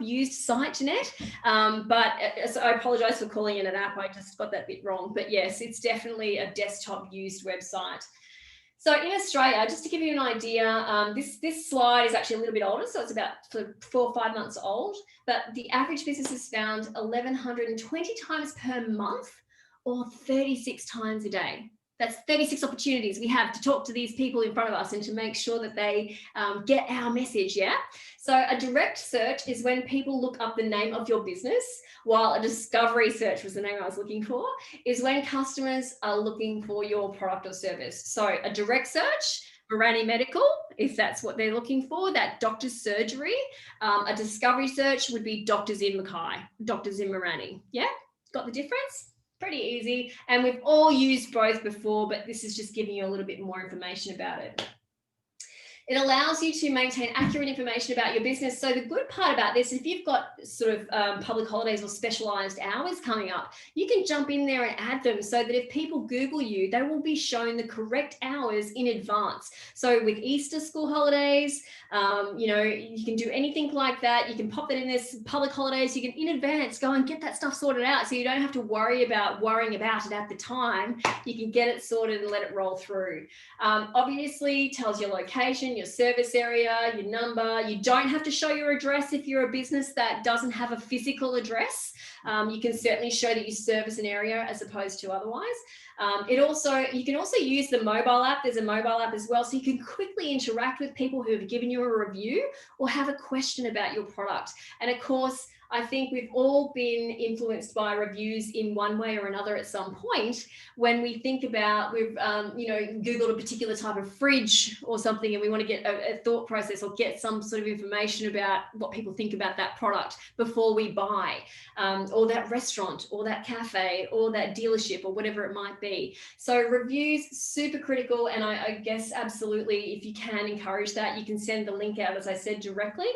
used site, Jeanette. But so I apologize for calling it an app. I just got that bit wrong. But yes, it's definitely a desktop used website. So in Australia, just to give you an idea, this slide is actually a little bit older, so it's about 4 or 5 months old, but the average business is found 1,120 times per month or 36 times a day. That's 36 opportunities we have to talk to these people in front of us and to make sure that they get our message, yeah? So a direct search is when people look up the name of your business, while a discovery search was the name I was looking for, is when customers are looking for your product or service. So a direct search, Morani Medical, if that's what they're looking for, that doctor's surgery. A discovery search would be doctors in Mackay, doctors in Morani. Yeah, got the difference? Pretty easy. And we've all used both before, but this is just giving you a little bit more information about it. It allows you to maintain accurate information about your business. So the good part about this, if you've got sort of public holidays or specialized hours coming up, you can jump in there and add them so that if people Google you, they will be shown the correct hours in advance. So with Easter school holidays, you know, you can do anything like that. You can pop that in this public holidays. You can in advance go and get that stuff sorted out. So you don't have to worrying about it at the time. You can get it sorted and let it roll through. Obviously tells your location, your service area, your number. You don't have to show your address if you're a business that doesn't have a physical address. You can certainly show that you service an area as opposed to otherwise. You can also use the mobile app. There's a mobile app as well. So you can quickly interact with people who have given you a review or have a question about your product. And of course, I think we've all been influenced by reviews in one way or another at some point. When we think about, we've Googled a particular type of fridge or something, and we want to get a thought process or get some sort of information about what people think about that product before we buy, or that restaurant or that cafe or that dealership or whatever it might be. So reviews, super critical. And I guess absolutely, if you can encourage that, you can send the link out, as I said, directly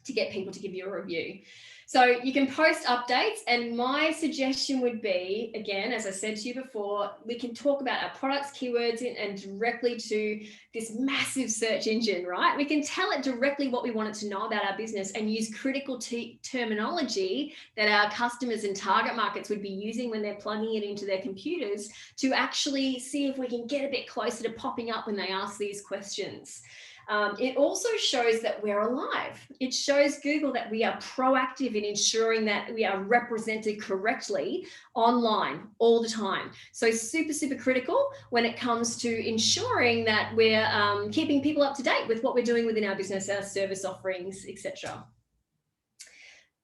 to get people to give you a review. So you can post updates, and my suggestion would be, again, as I said to you before, we can talk about our products, keywords, and directly to this massive search engine, right? We can tell it directly what we want it to know about our business and use critical terminology that our customers and target markets would be using when they're plugging it into their computers to actually see if we can get a bit closer to popping up when they ask these questions. It also shows that we're alive. It shows Google that we are proactive in ensuring that we are represented correctly online all the time. So super, super critical when it comes to ensuring that we're keeping people up to date with what we're doing within our business, our service offerings, etc.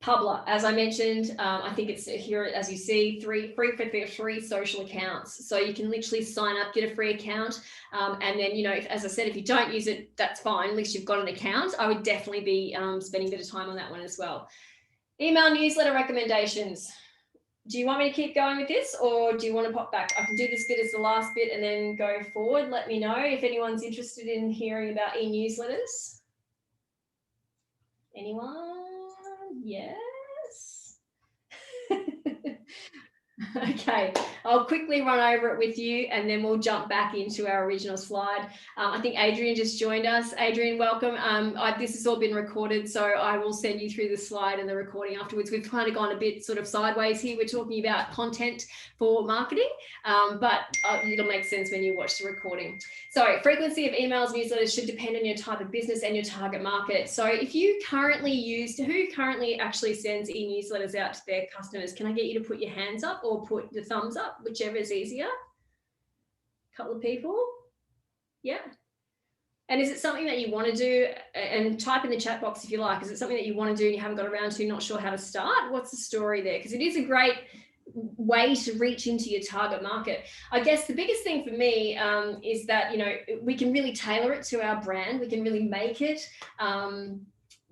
Publer, as I mentioned, I think it's here, as you see, free for their free social accounts. So you can literally sign up, get a free account. And then, you know, as I said, if you don't use it, that's fine. At least you've got an account. I would definitely be spending a bit of time on that one as well. Email newsletter recommendations. do you want me to keep going with this, or do you want to pop back? I can do this bit as the last bit and then go forward. Let me know if anyone's interested in hearing about e-newsletters. Anyone? Yes. Okay, I'll quickly run over it with you and then we'll jump back into our original slide. I think Adrian just joined us. Adrian, welcome. This has all been recorded, so I will send you through the slide and the recording afterwards. We've kind of gone a bit sort of sideways here. We're talking about content for marketing, but it'll make sense when you watch the recording. So frequency of emails, newsletters should depend on your type of business and your target market. So if you currently who currently actually sends e-newsletters out to their customers? Can I get you to put your hands up or put the thumbs up, whichever is easier? A couple of people. Yeah. And is it something that you want to do? And type in the chat box if you like. Is it something that you want to do and you haven't got around to, not sure how to start? What's the story there? Because it is a great way to reach into your target market. I guess the biggest thing for me is that, you know, we can really tailor it to our brand. We can really make it,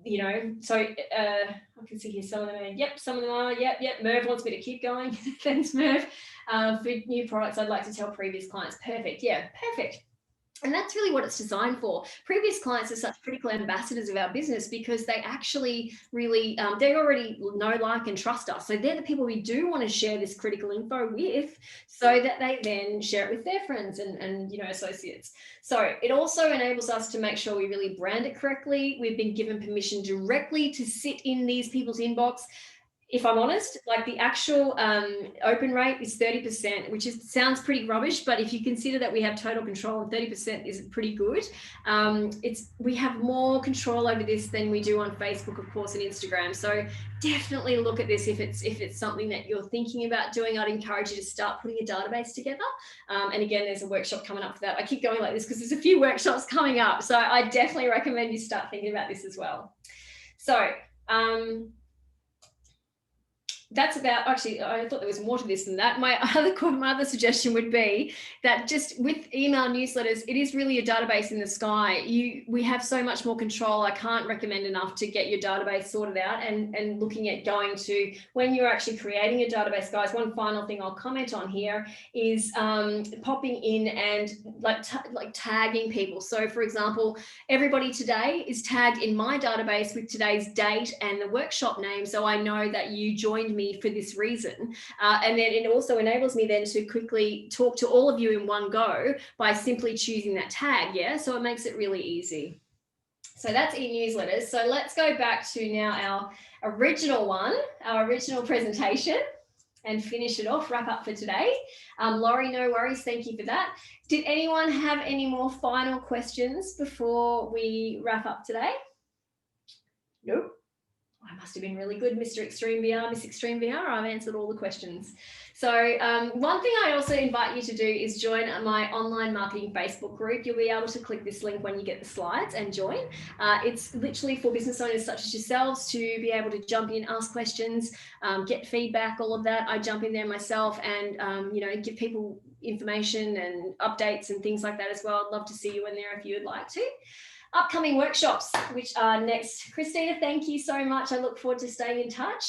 you know, so I can see here some of them are, yep, some of them are, yep. Merv wants me to keep going. Thanks, Merv. For new products, I'd like to tell previous clients. Perfect. Yeah, perfect. And that's really what it's designed for. Previous clients are such critical ambassadors of our business because they actually really, they already know, like, and trust us. So they're the people we do want to share this critical info with, so that they then share it with their friends and you know, associates. So it also enables us to make sure we really brand it correctly. We've been given permission directly to sit in these people's inbox. If I'm honest, like the actual open rate is 30%, which sounds pretty rubbish, but if you consider that we have total control and 30% is pretty good, we have more control over this than we do on Facebook, of course, and Instagram. So definitely look at this if it's something that you're thinking about doing. I'd encourage you to start putting a database together. And again, there's a workshop coming up for that. I keep going like this because there's a few workshops coming up, so I definitely recommend you start thinking about this as well. So that's about, actually, I thought there was more to this than that. My other suggestion would be that just with email newsletters, it is really a database in the sky. We have so much more control. I can't recommend enough to get your database sorted out and looking at going to, when you're actually creating your database, guys, one final thing I'll comment on here is popping in and like tagging people. So for example, everybody today is tagged in my database with today's date and the workshop name. So I know that you joined me for this reason. And then it also enables me then to quickly talk to all of you in one go by simply choosing that tag. Yeah, so it makes it really easy. So that's e-newsletters. So let's go back to now our original one, our original presentation, and finish it off, wrap up for today. Laurie, no worries, thank you for that. Did anyone have any more final questions before we wrap up today? Nope. I must have been really good, Mr. Extreme VR, Miss Extreme VR. I've answered all the questions. So one thing I also invite you to do is join my online marketing Facebook group. You'll be able to click this link when you get the slides and join. It's literally for business owners such as yourselves to be able to jump in, ask questions, get feedback, all of that. I jump in there myself and, you know, give people information and updates and things like that as well. I'd love to see you in there if you would like to. Upcoming workshops, which are next. Christina, thank you so much. I look forward to staying in touch.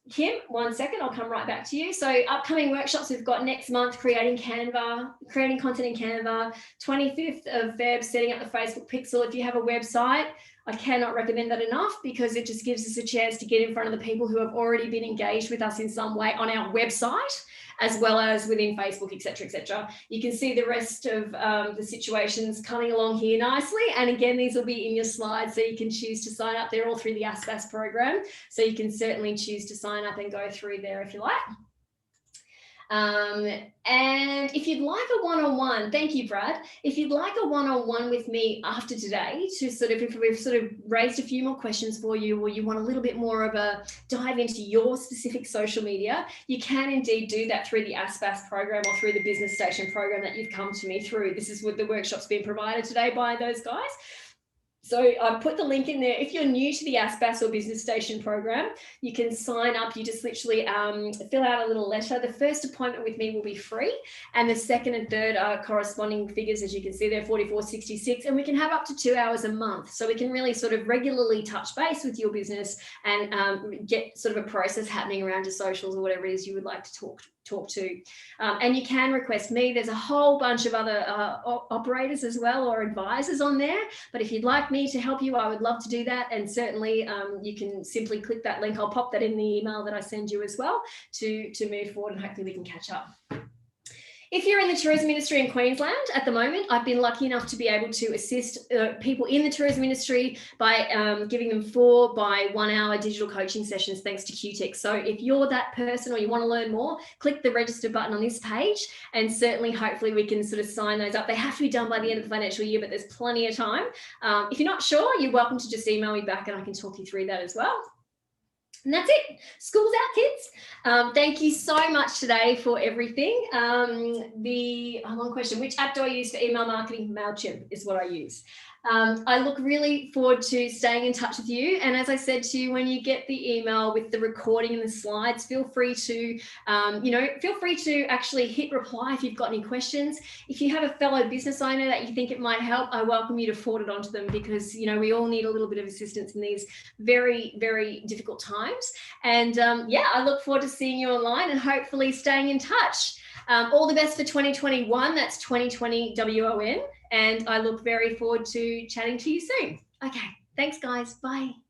Kim, 1 second, I'll come right back to you. So upcoming workshops we've got next month, creating content in Canva, 25th of Feb, setting up the Facebook pixel. If you have a website, I cannot recommend that enough because it just gives us a chance to get in front of the people who have already been engaged with us in some way on our website, as well as within Facebook, etc., etc. You can see the rest of the situations coming along here nicely. And again, these will be in your slides, so you can choose to sign up. They're all through the ASPAS program, so you can certainly choose to sign up and go through there if you like. And if you'd like a one-on-one, thank you, Brad. If you'd like a one-on-one with me after today to sort of, if we've sort of raised a few more questions for you, or you want a little bit more of a dive into your specific social media, you can indeed do that through the ASPAS program or through the Business Station program that you've come to me through. This is what the workshop's been provided today by those guys. So I put the link in there. If you're new to the ASBAS or Business Station program, you can sign up. You just literally fill out a little letter. The first appointment with me will be free, and the second and third are corresponding figures, as you can see there, $44.66, and we can have up to 2 hours a month. So we can really sort of regularly touch base with your business and get sort of a process happening around your socials or whatever it is you would like to talk to. And you can request me. There's a whole bunch of other operators as well, or advisors on there. But if you'd like me to help you, I would love to do that. And certainly you can simply click that link. I'll pop that in the email that I send you as well to move forward, and hopefully we can catch up. If you're in the tourism industry in Queensland at the moment, I've been lucky enough to be able to assist people in the tourism industry by giving them 4 by 1 hour digital coaching sessions thanks to QTech. So if you're that person or you want to learn more, click the register button on this page, and certainly hopefully we can sort of sign those up. They have to be done by the end of the financial year, but there's plenty of time. If you're not sure, you're welcome to just email me back and I can talk you through that as well. And that's it. School's out, kids. Thank you so much today for everything. Long question, which app do I use for email marketing? MailChimp is what I use. I look really forward to staying in touch with you. And as I said to you, when you get the email with the recording and the slides, feel free to, actually hit reply if you've got any questions. If you have a fellow business owner that you think it might help, I welcome you to forward it on to them, because, we all need a little bit of assistance in these very, very difficult times. And I look forward to seeing you online and hopefully staying in touch. All the best for 2021. That's 2020 WON. And I look very forward to chatting to you soon. Okay, thanks guys. Bye.